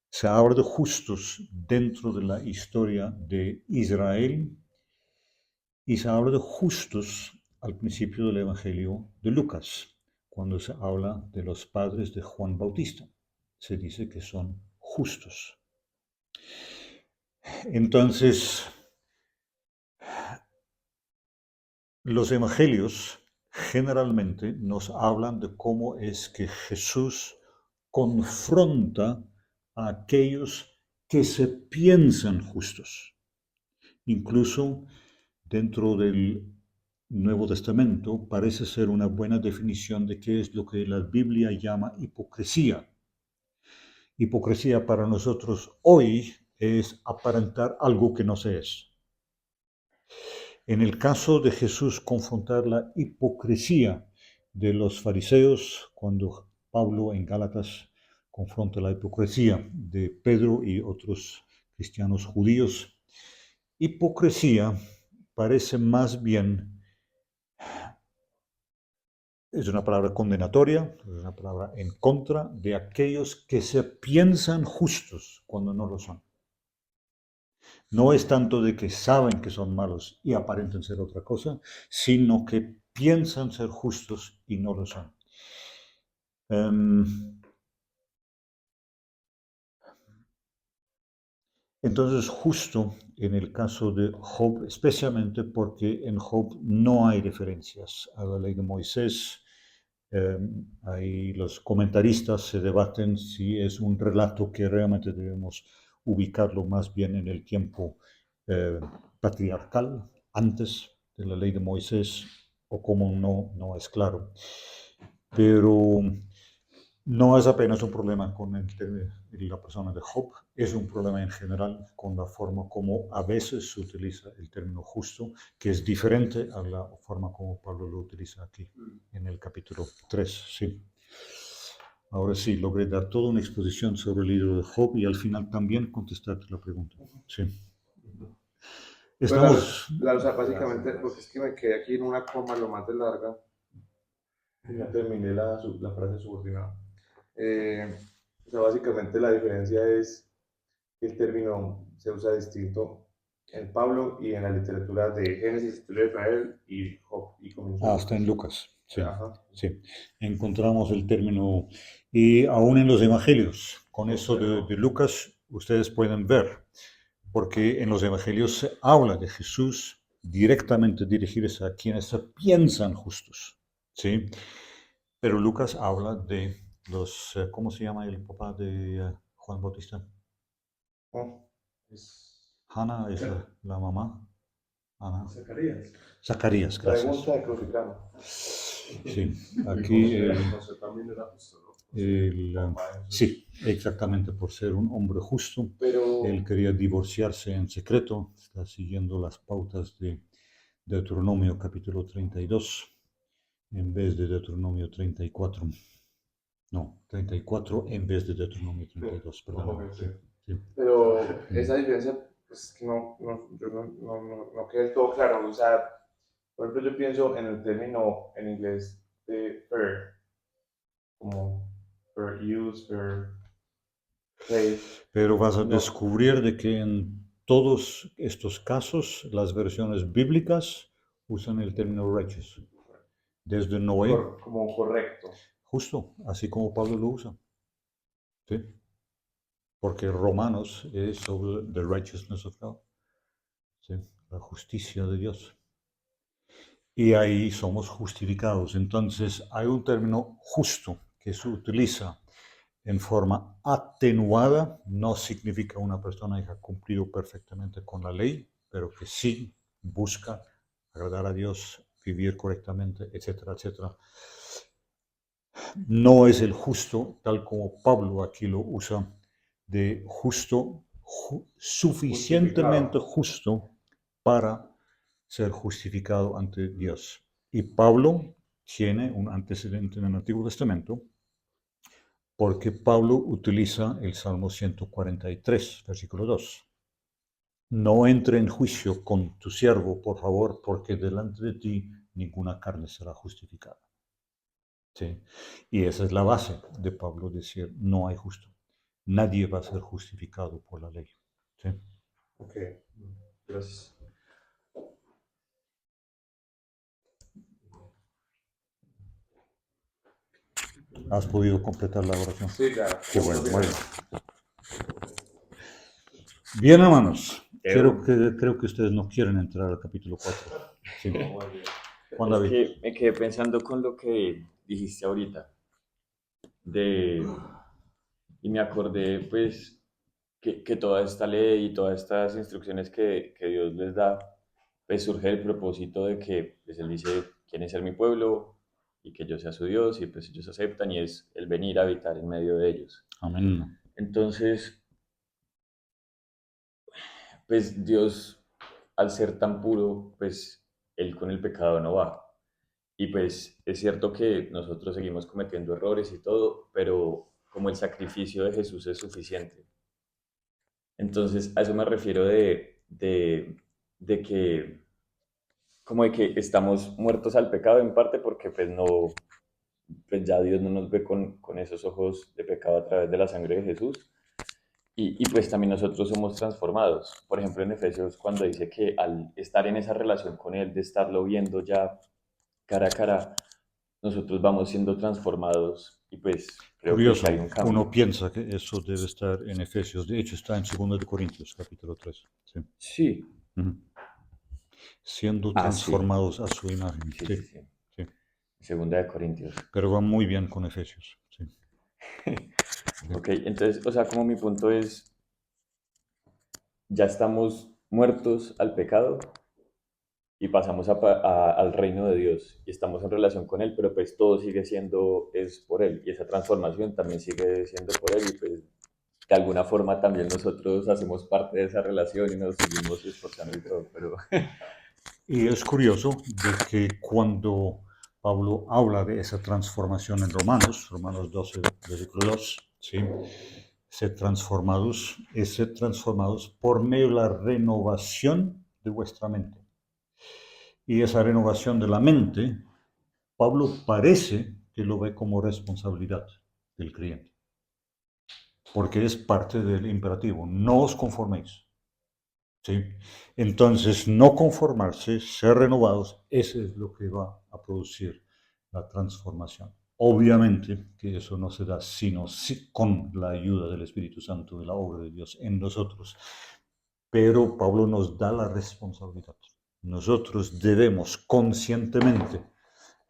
Se habla de justos dentro de la historia de Israel y se habla de justos al principio del Evangelio de Lucas, cuando se habla de los padres de Juan Bautista. Se dice que son justos. Entonces, los evangelios generalmente nos hablan de cómo es que Jesús confronta a aquellos que se piensan justos. Incluso dentro del Nuevo Testamento parece ser una buena definición de qué es lo que la Biblia llama hipocresía. Hipocresía para nosotros hoy es aparentar algo que no se es. En el caso de Jesús confrontar la hipocresía de los fariseos, cuando Pablo en Gálatas confronta la hipocresía de Pedro y otros cristianos judíos, hipocresía parece más bien, es una palabra condenatoria, es una palabra en contra de aquellos que se piensan justos cuando no lo son. No es tanto de que saben que son malos y aparentan ser otra cosa, sino que piensan ser justos y no lo son. Entonces, justo en el caso de Job, especialmente porque en Job no hay referencias a la ley de Moisés, ahí los comentaristas se debaten si es un relato que realmente debemos ubicarlo más bien en el tiempo patriarcal, antes de la ley de Moisés, o como no es claro. Pero no es apenas un problema con la persona de Job, es un problema en general con la forma como a veces se utiliza el término justo, que es diferente a la forma como Pablo lo utiliza aquí en el capítulo 3. Sí. Ahora sí, logré dar toda una exposición sobre el libro de Job y al final también contestarte la pregunta. Sí. Estamos... O sea, básicamente, porque es que me quedé aquí en una coma lo más de larga y no terminé la frase subordinada. O sea, básicamente la diferencia es que el término se usa distinto en Pablo y en la literatura de Génesis, Historia de Israel y Job. Y hasta en Lucas, sí, Ajá. sí. Encontramos el término, y aún en los evangelios, con eso de Lucas, ustedes pueden ver, porque en los evangelios se habla de Jesús directamente dirigidos a quienes se piensan justos, ¿sí? Pero Lucas habla de los, ¿cómo se llama el papá de Juan Bautista? Hannah es la mamá. Ana. Zacarías, gracias. Pregunta de crucificado. Sí, aquí sí, exactamente, por ser un hombre justo, él quería divorciarse en secreto, está siguiendo las pautas de Deuteronomio capítulo 32, en vez de Deuteronomio 34. No, 34 en vez de Deuteronomio 32, perdón. Sí. Pero esa diferencia, pues que no queda del todo claro. O sea, por ejemplo, yo pienso en el término en inglés de fair, como fair use, fair play. Pero vas a descubrir de que en todos estos casos las versiones bíblicas usan el término righteous. Desde Noé. Como correcto. Justo, así como Pablo lo usa. ¿Sí? Porque Romanos es sobre the righteousness of God. ¿Sí? La justicia de Dios. Y ahí somos justificados. Entonces hay un término justo que se utiliza en forma atenuada, no significa una persona que ha cumplido perfectamente con la ley, pero que sí busca agradar a Dios, vivir correctamente, etcétera, etcétera. No es el justo, tal como Pablo aquí lo usa, de justo, suficientemente justo para ser justificado ante Dios. Y Pablo tiene un antecedente en el Antiguo Testamento, porque Pablo utiliza el Salmo 143, versículo 2. No entre en juicio con tu siervo, por favor, porque delante de ti ninguna carne será justificada. ¿Sí? Y esa es la base de Pablo, decir, no hay justo. Nadie va a ser justificado por la ley. ¿Sí? Ok, gracias. ¿Has podido completar la oración? Sí, claro. Qué bueno, muy bien. Bien, hermanos. Creo que ustedes no quieren entrar al capítulo 4. Sí. Juan Es David. que me quedé pensando con lo que dijiste ahorita, y me acordé pues que toda esta ley y todas estas instrucciones que Dios les da, pues surge del propósito de que pues, Él dice quién es ser mi pueblo y que yo sea su Dios y pues ellos aceptan y es el venir a habitar en medio de ellos. Amén. Entonces, pues Dios, al ser tan puro, pues Él con el pecado no va. Y pues es cierto que nosotros seguimos cometiendo errores y todo, pero como el sacrificio de Jesús es suficiente. Entonces, a eso me refiero de que, como de que estamos muertos al pecado en parte porque pues no, pues ya Dios no nos ve con esos ojos de pecado a través de la sangre de Jesús. Y pues también nosotros somos transformados. Por ejemplo, en Efesios, cuando dice que al estar en esa relación con Él, de estarlo viendo ya cara a cara, nosotros vamos siendo transformados y pues creo que sí Curioso, hay un uno cambio. piensa que eso debe estar en Efesios. De hecho, está en 2 de Corintios, capítulo 3. Sí. Sí, Ujú. Siendo sí, transformados a su imagen. sí, Sí, sí, sí. sí. Segunda de Corintios. Pero va muy bien con Efesios. Sí. Ok, entonces, o sea, como mi punto es, ya estamos muertos al pecado y pasamos al reino de Dios y estamos en relación con Él, pero pues todo sigue siendo, es por Él y esa transformación también sigue siendo por Él y pues de alguna forma también nosotros hacemos parte de esa relación y nos seguimos esforzando y todo, pero Y es curioso de que cuando Pablo habla de esa transformación en Romanos 12, versículo 2, ¿sí? Ser transformados, es ser transformados por medio de la renovación de vuestra mente. Y esa renovación de la mente, Pablo parece que lo ve como responsabilidad del creyente, porque es parte del imperativo, no os conforméis. ¿Sí? Entonces, no conformarse, ser renovados, eso es lo que va a producir la transformación. Obviamente que eso no se da sino con la ayuda del Espíritu Santo, de la obra de Dios en nosotros. Pero Pablo nos da la responsabilidad. Nosotros debemos conscientemente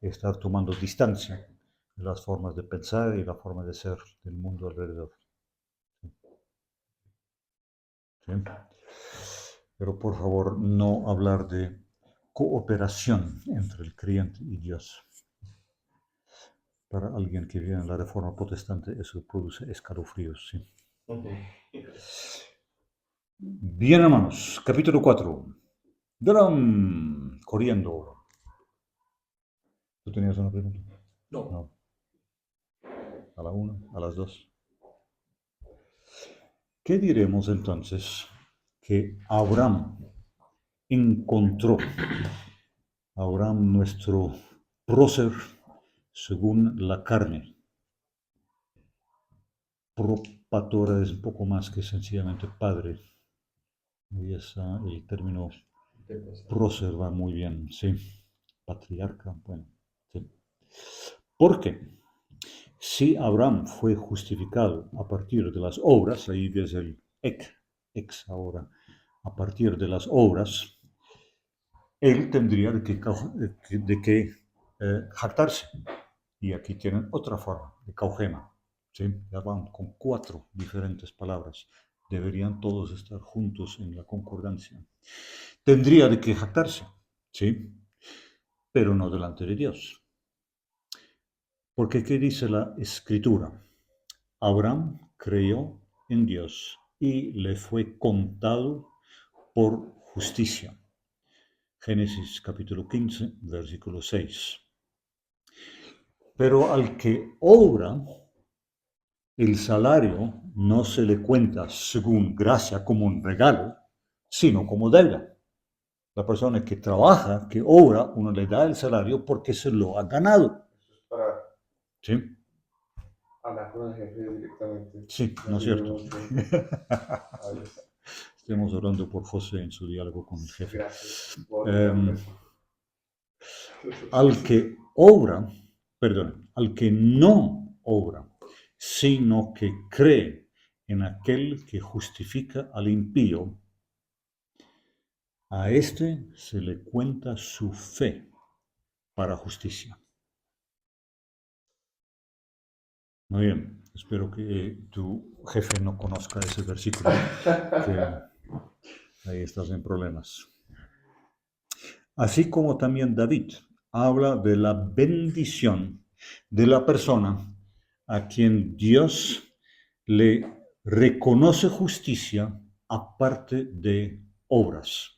estar tomando distancia de las formas de pensar y la forma de ser del mundo alrededor. ¿Sí? Pero por favor, no hablar de cooperación entre el creyente y Dios. Para alguien que viene en la Reforma Protestante, eso produce escalofríos. ¿Sí? Bien, hermanos, capítulo 4. ¡Daram! Corriendo. ¿Tú tenías una pregunta? No. A la 1, a las 2. ¿Qué diremos entonces que Abraham encontró? Abraham, nuestro prócer según la carne. Propatora es un poco más que sencillamente padre. Y el término prócer va muy bien, sí. Patriarca, bueno, sí. Porque si Abraham fue justificado a partir de las obras, ahí ves el ex ahora, a partir de las obras, él tendría de que jactarse. Y aquí tienen otra forma de caugema. ¿Sí? Ya van con 4 diferentes palabras. Deberían todos estar juntos en la concordancia. tendría de qué jactarse, ¿sí? Pero no delante de Dios. Porque ¿qué dice la Escritura? Abraham creyó en Dios y le fue contado por justicia. Génesis capítulo 15, versículo 6. Pero al que obra, el salario no se le cuenta según gracia como un regalo, sino como deuda. La persona que trabaja, que obra, uno le da el salario porque se lo ha ganado. Eso es para ¿Sí? hablar con el jefe directamente. Sí, Me ¿no es sirve cierto? mucho. A ver, Estamos hablando por José en su diálogo con el jefe. gracias por Em, eso. al que obra, perdón, al que no obra, sino que cree en aquel que justifica al impío, a este se le cuenta su fe para justicia. Muy bien, espero que tu jefe no conozca ese versículo, que ahí estás en problemas. Así como también David habla de la bendición de la persona a quien Dios le reconoce justicia aparte de obras.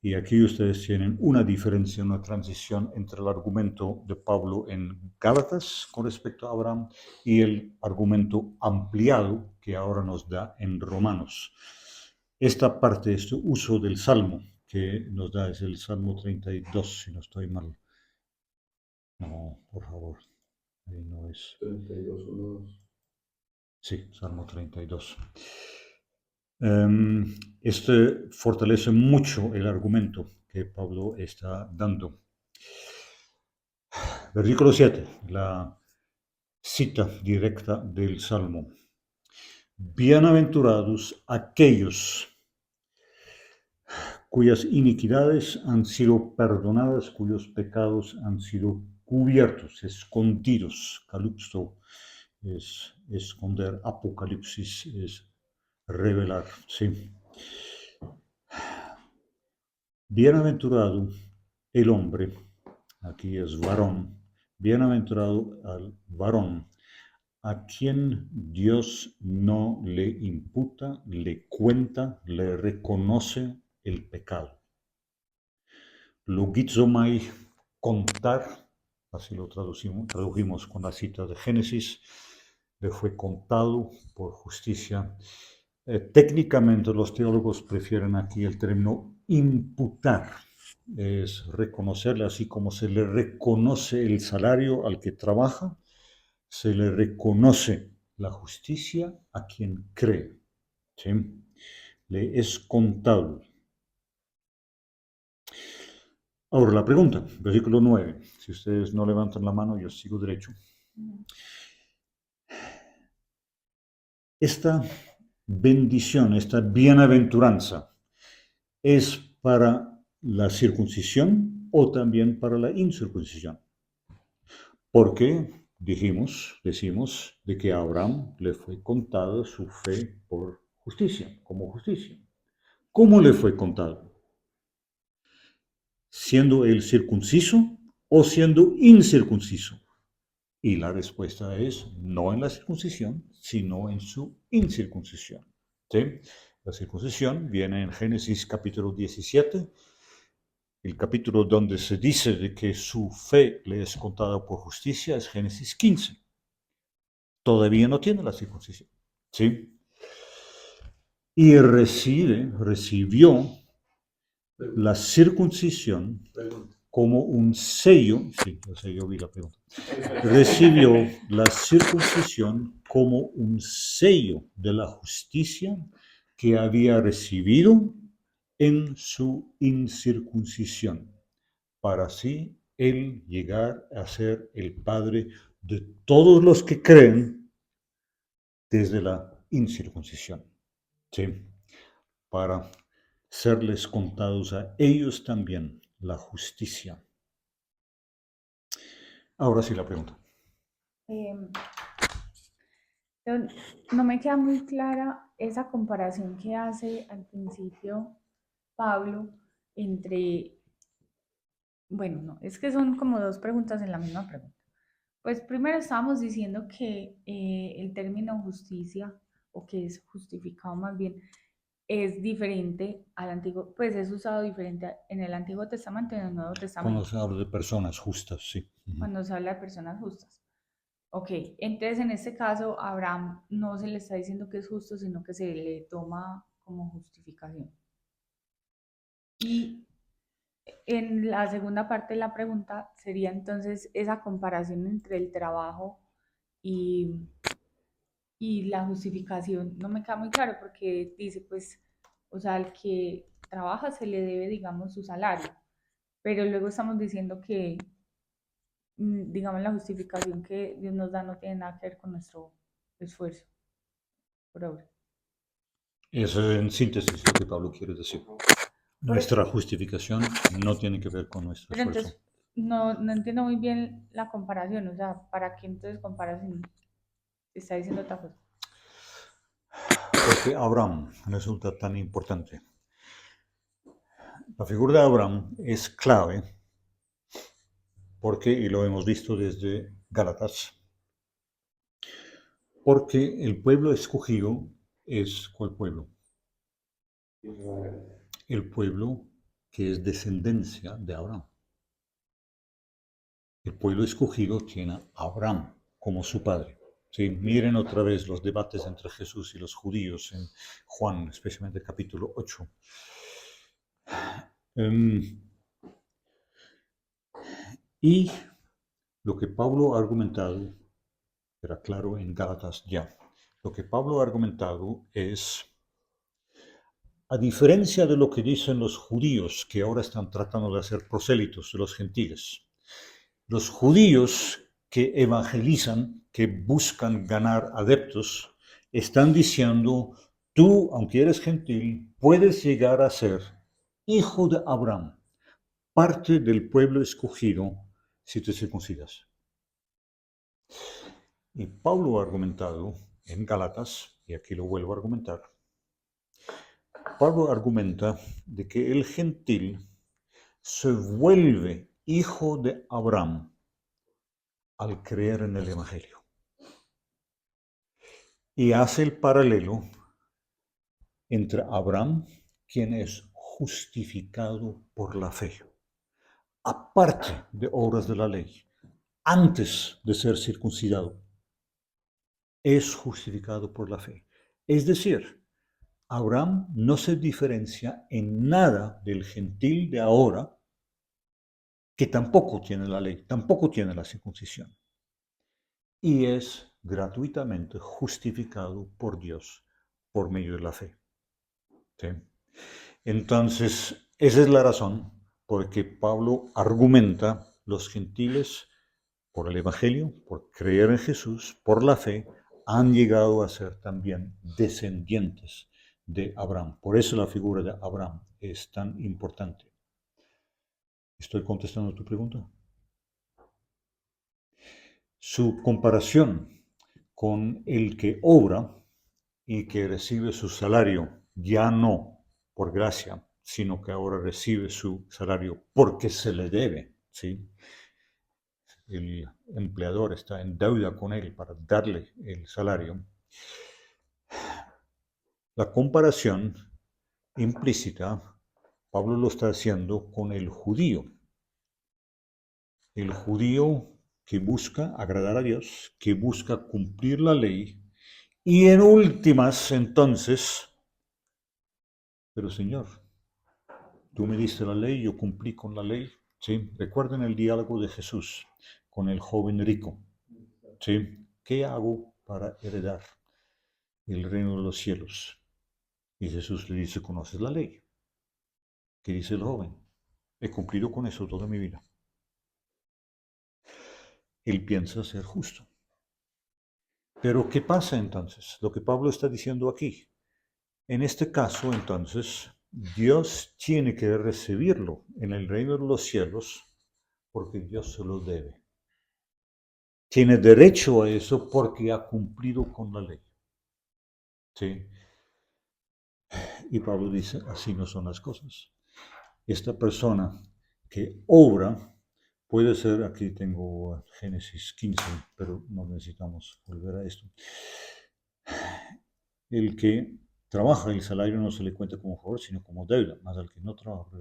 Y aquí ustedes tienen una diferencia, una transición entre el argumento de Pablo en Gálatas con respecto a Abraham y el argumento ampliado que ahora nos da en Romanos. Esta parte, este uso del Salmo que nos da es el Salmo 32, si no estoy mal. No, por favor, ahí no es. 32, 1, Sí, Salmo 32. Este fortalece mucho el argumento que Pablo está dando. Versículo 7, la cita directa del Salmo. Bienaventurados aquellos cuyas iniquidades han sido perdonadas, cuyos pecados han sido cubiertos, escondidos. Calipso es esconder, apocalipsis es revelar, sí. Bienaventurado el hombre, aquí es varón, bienaventurado al varón, a quien Dios no le imputa, le cuenta, le reconoce el pecado. Logizomai, contar, así lo tradujimos con la cita de Génesis, le fue contado por justicia. Técnicamente los teólogos prefieren aquí el término imputar, es reconocerle, así como se le reconoce el salario al que trabaja, se le reconoce la justicia a quien cree. ¿Sí? Le es contado. Ahora la pregunta, versículo 9. Si ustedes no levantan la mano, yo sigo derecho. Esta bendición, esta bienaventuranza, ¿es para la circuncisión o también para la incircuncisión? Porque decimos de que a Abraham le fue contada su fe por justicia, como justicia. ¿Cómo le fue contado? ¿Siendo él circunciso o siendo incircunciso? Y la respuesta es no en la circuncisión, sino en su incircuncisión. ¿Sí? La circuncisión viene en Génesis capítulo 17, el capítulo donde se dice de que su fe le es contada por justicia es Génesis 15. Todavía no tiene la circuncisión. ¿Sí? Y recibió la circuncisión como un sello, sí, yo vi la pregunta, recibió la circuncisión como un sello de la justicia que había recibido en su incircuncisión, para así él llegar a ser el padre de todos los que creen desde la incircuncisión, ¿sí? Para serles contados a ellos también la justicia. Ahora sí la pregunta. No me queda muy clara esa comparación que hace al principio Pablo entre, bueno, no, es que son como dos preguntas en la misma pregunta. Pues primero estábamos diciendo que el término justicia, o que es justificado más bien, es diferente al antiguo, pues es usado diferente en el Antiguo Testamento y en el Nuevo Cuando Testamento, se habla de personas justas, sí. cuando se habla de personas justas. Ok, entonces en este caso a Abraham no se le está diciendo que es justo, sino que se le toma como justificación. Y en la segunda parte de la pregunta sería entonces esa comparación entre el trabajo y, y la justificación. No me queda muy claro porque dice, pues, o sea, al que trabaja se le debe, digamos, su salario, pero luego estamos diciendo que, digamos, la justificación que Dios nos da no tiene nada que ver con nuestro esfuerzo por obra. Eso es en síntesis lo que Pablo quiere decir. Nuestra justificación no tiene que ver con nuestro Pero esfuerzo. entonces no entiendo muy bien la comparación, o sea, ¿para qué entonces comparas si está diciendo otra cosa? Porque Abraham resulta tan importante. La figura de Abraham es clave porque, y lo hemos visto desde Gálatas, porque el pueblo escogido es ¿cuál pueblo? Israel. El pueblo que es descendencia de Abraham. El pueblo escogido tiene a Abraham como su padre. Sí, miren otra vez los debates entre Jesús y los judíos en Juan, especialmente el capítulo 8. Y lo que Pablo ha argumentado, era claro en Gálatas ya, lo que Pablo ha argumentado es, a diferencia de lo que dicen los judíos, que ahora están tratando de hacer prosélitos de los gentiles, los judíos que evangelizan, que buscan ganar adeptos, están diciendo, tú, aunque eres gentil, puedes llegar a ser hijo de Abraham, parte del pueblo escogido, si te circuncidas. Y Pablo ha argumentado en Gálatas, y aquí lo vuelvo a argumentar, Pablo argumenta de que el gentil se vuelve hijo de Abraham al creer en el Evangelio. Y hace el paralelo entre Abraham, quien es justificado por la fe, aparte de obras de la ley, antes de ser circuncidado, es justificado por la fe. Es decir, Abraham no se diferencia en nada del gentil de ahora, que tampoco tiene la ley, tampoco tiene la circuncisión, y es gratuitamente justificado por Dios por medio de la fe. ¿Sí? Entonces, esa es la razón por que Pablo argumenta los gentiles por el Evangelio, por creer en Jesús, por la fe, han llegado a ser también descendientes de Abraham. Por eso la figura de Abraham es tan importante. ¿Estoy contestando tu pregunta? Su comparación con el que obra y que recibe su salario ya no por gracia, sino que ahora recibe su salario porque se le debe, ¿sí? El empleador está en deuda con él para darle el salario. La comparación implícita, Pablo lo está haciendo con el judío. El judío que busca agradar a Dios, que busca cumplir la ley, y en últimas, entonces, pero Señor, tú me diste la ley, yo cumplí con la ley. ¿Sí? Recuerden el diálogo de Jesús con el joven rico. ¿Sí? ¿Qué hago para heredar el reino de los cielos? Y Jesús le dice, ¿conoces la ley? ¿Qué dice el joven? He cumplido con eso toda mi vida. Él piensa ser justo. Pero ¿qué pasa entonces? Lo que Pablo está diciendo aquí. En este caso, entonces, Dios tiene que recibirlo en el reino de los cielos porque Dios se lo debe. Tiene derecho a eso porque ha cumplido con la ley. ¿Sí? Y Pablo dice, así no son las cosas. esta persona que obra, puede ser, aquí tengo Génesis 15, pero no necesitamos volver a esto. El que trabaja, el salario no se le cuenta como favor, sino como deuda, más al que no trabaja.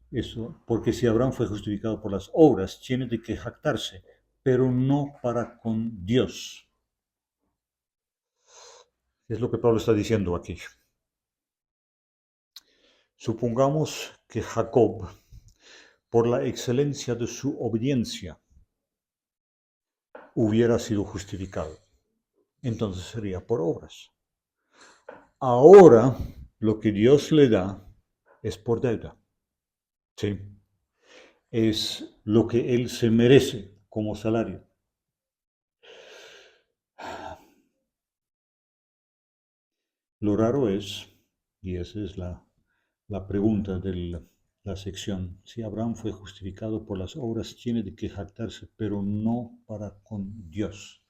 Eso, porque si Abraham fue justificado por las obras, tiene de que jactarse, pero no para con Dios. Es lo que Pablo está diciendo aquí. Supongamos que Jacob, por la excelencia de su obediencia, hubiera sido justificado. Entonces sería por obras. Ahora, lo que Dios le da es por deuda. ¿Sí? Es lo que él se merece como salario. Lo raro es, y esa es la pregunta de la sección, si Abraham fue justificado por las obras, tiene de que jactarse, pero no para con Dios.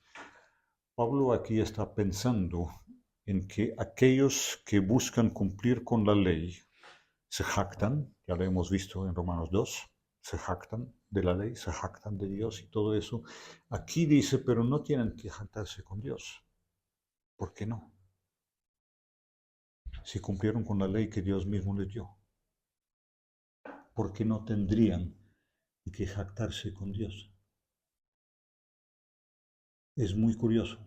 Pablo aquí está pensando en que aquellos que buscan cumplir con la ley se jactan, ya lo hemos visto en Romanos 2, se jactan de la ley, se jactan de Dios y todo eso. Aquí dice, pero no tienen que jactarse con Dios. ¿Por qué no? Si cumplieron con la ley que Dios mismo les dio, ¿por qué no tendrían que jactarse con Dios? Es muy curioso.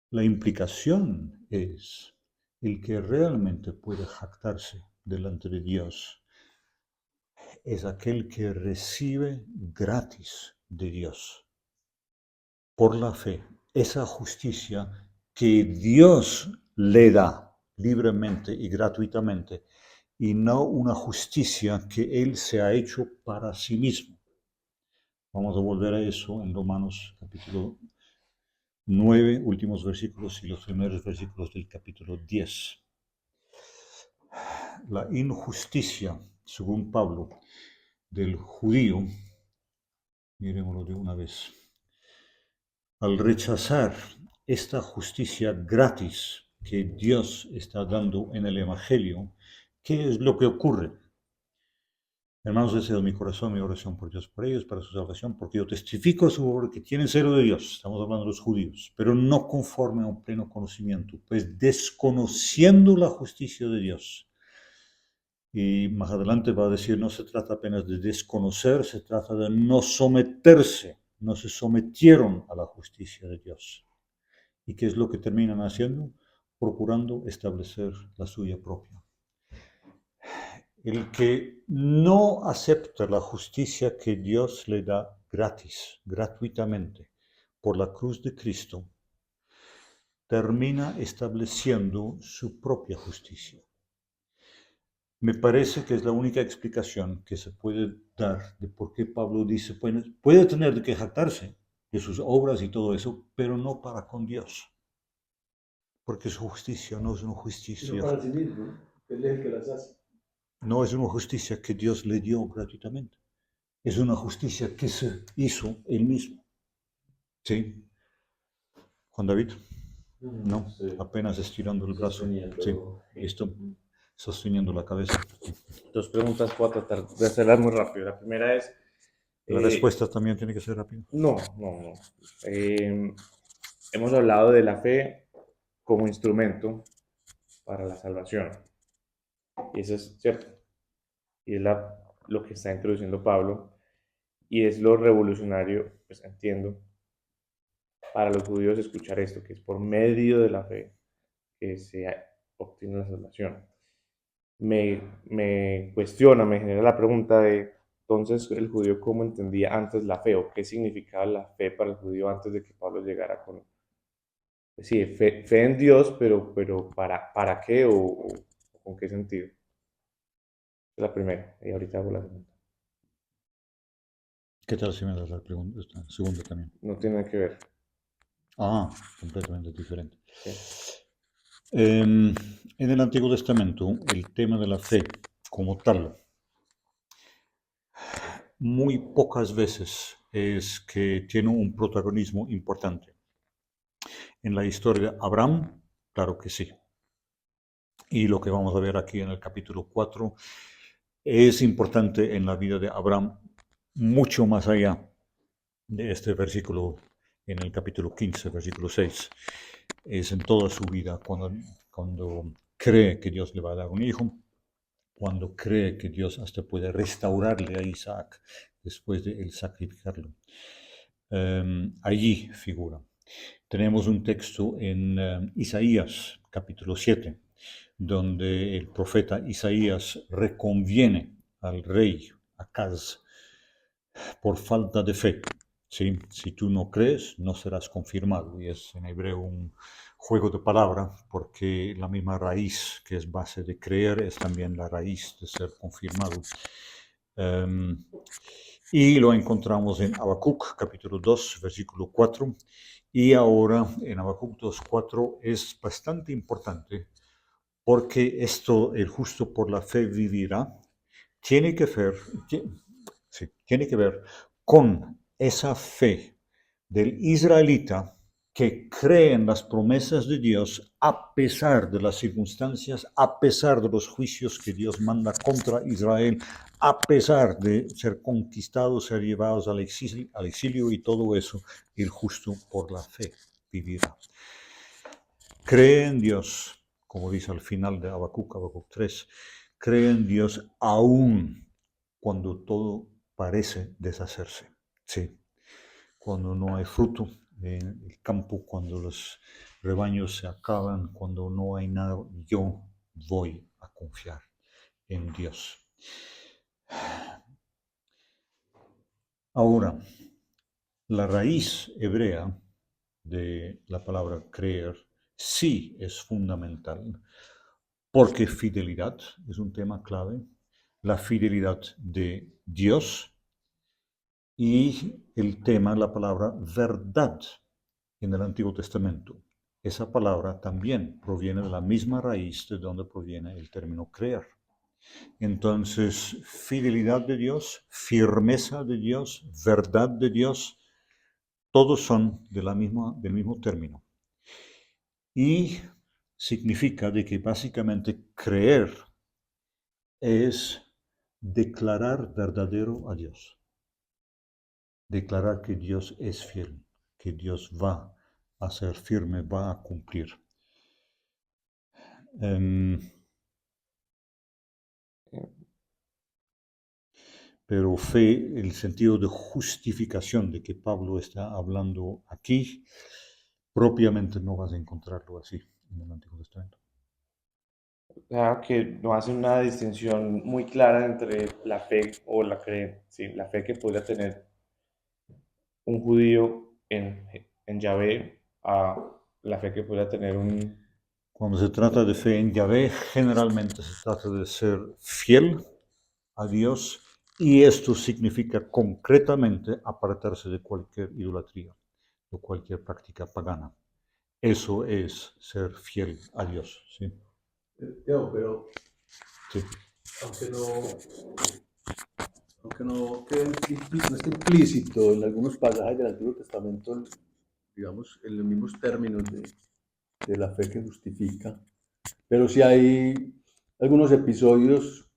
La implicación es el que realmente puede jactarse delante de Dios es aquel que recibe gratis de Dios por la fe esa justicia que Dios le da libremente y gratuitamente y no una justicia que Él se ha hecho para sí mismo. Vamos a volver a eso en Romanos capítulo 9, últimos versículos y los primeros versículos del capítulo 10. La injusticia, según Pablo, del judío, miremoslo de una vez, al rechazar esta justicia gratis que Dios está dando en el Evangelio, ¿qué es lo que ocurre? Hermanos, deseo mi corazón, mi oración por Dios, por ellos, para su salvación, porque yo testifico a su obra que tienen celo de Dios, estamos hablando de los judíos, pero no conforme a un pleno conocimiento, pues desconociendo la justicia de Dios. Y más adelante va a decir, no se trata apenas de desconocer, se trata de no someterse, no se sometieron a la justicia de Dios. ¿Y qué es lo que terminan haciendo? Procurando establecer la suya propia. El que no acepta la justicia que Dios le da gratis, gratuitamente, por la cruz de Cristo, termina estableciendo su propia justicia. Me parece que es la única explicación que se puede dar de por qué Pablo dice, puede tener que jactarse de sus obras y todo eso, pero no para con Dios. Porque su justicia no es una justicia. No para sí mismo, él es el que las hace. No es una justicia que Dios le dio gratuitamente. Es una justicia que se hizo él mismo. ¿Sí? Juan David, no, Sí. apenas estirando el brazo. Sí, esto, sosteniendo la cabeza. Dos preguntas, voy a tratar de hacerlas muy rápido. La primera es... La respuesta también tiene que ser rápida. No. Hemos hablado de la fe como instrumento para la salvación. Y eso es cierto. Y es lo que está introduciendo Pablo. Y es lo revolucionario, pues entiendo, para los judíos escuchar esto, que es por medio de la fe que se obtiene la salvación. Me cuestiona, me genera la pregunta de, entonces, el judío cómo entendía antes la fe, o qué significaba la fe para el judío antes de que Pablo llegara con, pues sí, fe en Dios, pero ¿para qué o con qué sentido? Es la primera, y ahorita hago la segunda. ¿Qué tal si me das la segunda también? No tiene nada que ver. Ah, completamente diferente. Sí. En el Antiguo Testamento, el tema de la fe como tal, muy pocas veces es que tiene un protagonismo importante. En la historia de Abraham, claro que sí. Y lo que vamos a ver aquí en el capítulo 4 es importante en la vida de Abraham, mucho más allá de este versículo en el capítulo 15, versículo 6. Es en toda su vida cuando cree que Dios le va a dar un hijo, cuando cree que Dios hasta puede restaurarle a Isaac después de él sacrificarlo. Allí figura. Tenemos un texto en Isaías, capítulo 7, donde el profeta Isaías reconviene al rey Acaz por falta de fe. ¿Sí? Si tú no crees, no serás confirmado. Y es en hebreo un juego de palabras, porque la misma raíz que es base de creer es también la raíz de ser confirmado. Y lo encontramos en Habacuc, capítulo 2, versículo 4. Y ahora en Habacuc 2, 4 es bastante importante porque esto, el justo por la fe vivirá, tiene que ver, tiene que ver con esa fe del israelita que cree en las promesas de Dios a pesar de las circunstancias, a pesar de los juicios que Dios manda contra Israel, a pesar de ser conquistados, ser llevados al exilio y todo eso, el justo por la fe vivirá. Cree en Dios, como dice al final de Habacuc 3, cree en Dios aún cuando todo parece deshacerse. Sí, cuando no hay fruto en el campo, cuando los rebaños se acaban, cuando no hay nada, yo voy a confiar en Dios. Ahora, la raíz hebrea de la palabra creer sí es fundamental, porque fidelidad es un tema clave, la fidelidad de Dios y el tema, la palabra verdad en el Antiguo Testamento. Esa palabra también proviene de la misma raíz de donde proviene el término creer. Entonces, fidelidad de Dios, firmeza de Dios, verdad de Dios, todos son del mismo término. Y significa de que básicamente creer es declarar verdadero a Dios. Declarar que Dios es fiel, que Dios va a ser firme, va a cumplir. Pero fe, el sentido de justificación de que Pablo está hablando aquí, propiamente no vas a encontrarlo así en el Antiguo Testamento. Sea, que no hace una distinción muy clara entre la fe o la fe que podría tener un judío en Yahvé a la fe que podría tener un... Cuando se trata de fe en Yahvé, generalmente se trata de ser fiel a Dios y esto significa concretamente apartarse de cualquier idolatría o cualquier práctica pagana. Eso es ser fiel a Dios. ¿Sí? Pero Sí. aunque no esté implícito en algunos pasajes del Antiguo Testamento, digamos, en los mismos términos de la fe que justifica, pero sí hay algunos episodios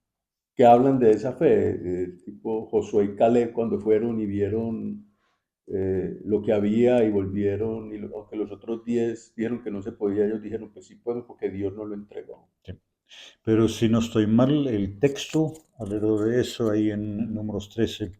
que hablan de esa fe, tipo Josué y Caleb cuando fueron y vieron lo que había y volvieron, y aunque los otros 10 dijeron que no se podía, ellos dijeron que sí podemos porque Dios nos lo entregó. Sí. Pero si no estoy mal, el texto alrededor de eso, ahí en números 13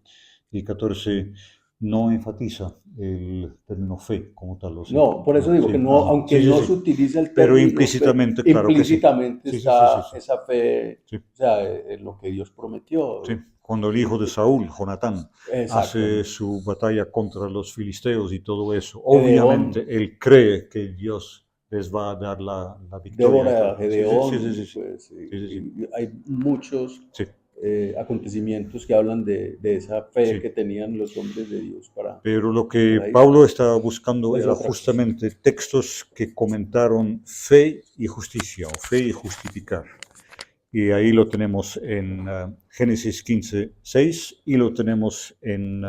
y 14, no enfatiza el término fe como tal. ¿Sí? No, por eso digo Sí. que no, aunque Sí, no sí. se utiliza el Pero término implícitamente, fe, claro que sí. implícitamente Sí, sí, está sí, sí. esa fe, Sí. o sea, en lo que Dios prometió. Sí. Cuando el hijo de Saúl, Jonatán, hace Exactamente. su batalla contra los filisteos y todo eso, Gedeón, obviamente él cree que Dios les va a dar la victoria. Débora, Sí, sí, Gedeón, sí, sí, sí. pues, Sí, sí, sí. y hay muchos Sí. acontecimientos que hablan de esa fe Sí. que tenían los hombres de Dios para Pero lo que para Pablo estaba buscando para era otra cosa. justamente textos que comentaron fe y justicia, o fe y justificar. Y ahí lo tenemos en Génesis 15, 6 y lo tenemos en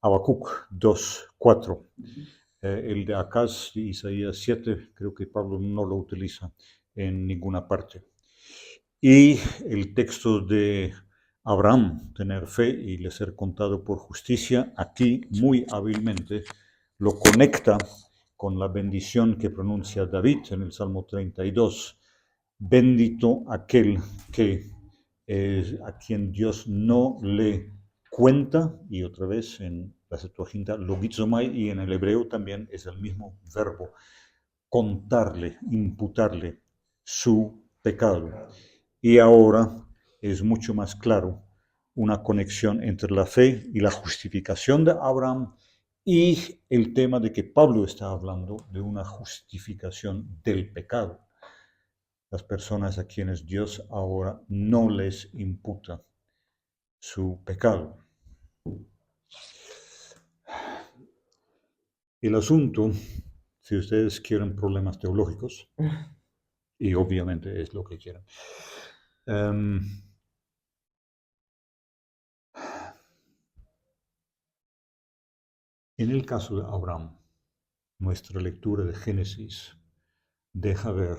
Habacuc 2, 4. El de Acaz de Isaías 7, creo que Pablo no lo utiliza. en ninguna parte. Y el texto de Abraham, tener fe y le ser contado por justicia, aquí muy hábilmente lo conecta con la bendición que pronuncia David en el Salmo 32. Bendito aquel que a quien Dios no le cuenta, y otra vez en la Septuaginta logizomai, y en el hebreo también es el mismo verbo, contarle, imputarle su pecado. Y ahora es mucho más claro una conexión entre la fe y la justificación de Abraham y el tema de que Pablo está hablando de una justificación del pecado. Las personas a quienes Dios ahora no les imputa su pecado. El asunto, si ustedes quieren problemas teológicos, y obviamente es lo que quieren, en el caso de Abraham, nuestra lectura de Génesis deja ver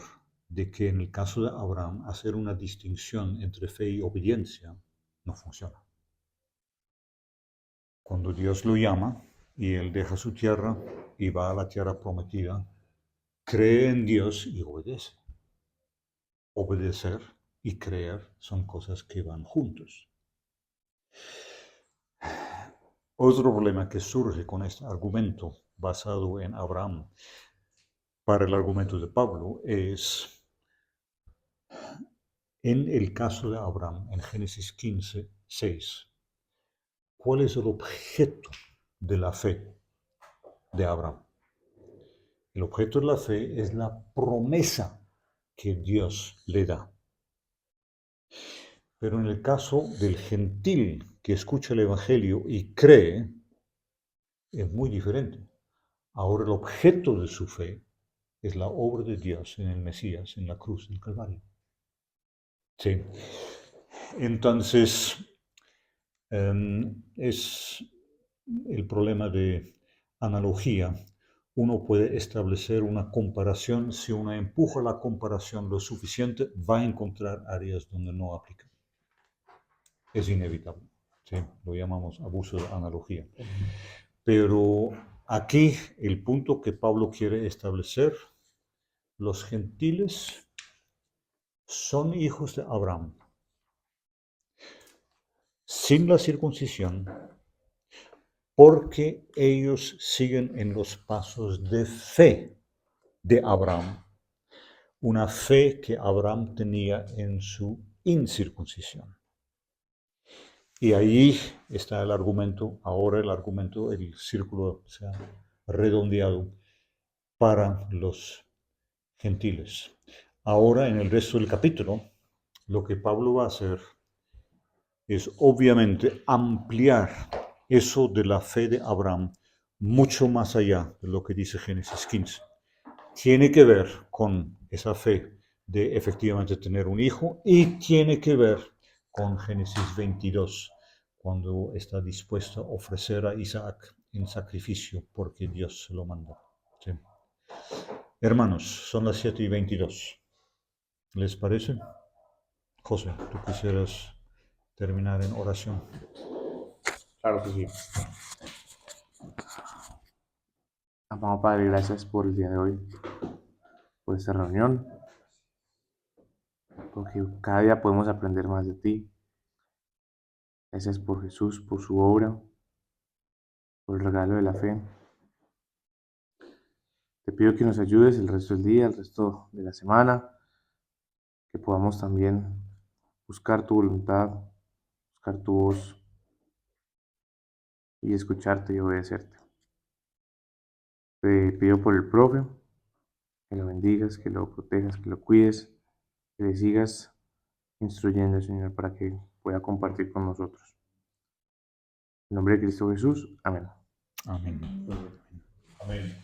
de que en el caso de Abraham hacer una distinción entre fe y obediencia no funciona. Cuando Dios lo llama y él deja su tierra y va a la tierra prometida, cree en Dios y obedece. Obedecer y creer son cosas que van juntos. Otro problema que surge con este argumento basado en Abraham para el argumento de Pablo es, en el caso de Abraham, en Génesis 15, 6, ¿cuál es el objeto de la fe de Abraham? El objeto de la fe es la promesa que Dios le da. Pero en el caso del gentil que escucha el Evangelio y cree, es muy diferente. Ahora el objeto de su fe es la obra de Dios en el Mesías, en la cruz del Calvario. Sí. Entonces, es el problema de analogía. Uno puede establecer una comparación. Si uno empuja la comparación lo suficiente, va a encontrar áreas donde no aplica. Es inevitable. ¿Sí? Lo llamamos abuso de analogía. Pero aquí el punto que Pablo quiere establecer, los gentiles son hijos de Abraham, sin la circuncisión, porque ellos siguen en los pasos de fe de Abraham, una fe que Abraham tenía en su incircuncisión. Y ahí está el argumento, ahora el argumento, el círculo se ha redondeado para los gentiles. Ahora en el resto del capítulo, lo que Pablo va a hacer es obviamente ampliar eso de la fe de Abraham mucho más allá de lo que dice Génesis 15. Tiene que ver con esa fe de efectivamente tener un hijo y tiene que ver con Génesis 22, cuando está dispuesto a ofrecer a Isaac en sacrificio porque Dios se lo mandó. ¿Sí? Hermanos, son las 7:22. ¿Les parece? José, tú quisieras terminar en oración. Claro que sí. Amado Padre, gracias por el día de hoy, por esta reunión, porque cada día podemos aprender más de ti. Gracias por Jesús, por su obra, por el regalo de la fe. Te pido que nos ayudes el resto del día, el resto de la semana, que podamos también buscar tu voluntad, buscar tu voz y escucharte y obedecerte. Te pido por el profe, que lo bendigas, que lo protejas, que lo cuides, que le sigas instruyendo, Señor, para que pueda compartir con nosotros. En nombre de Cristo Jesús, amén. Amén. Amén.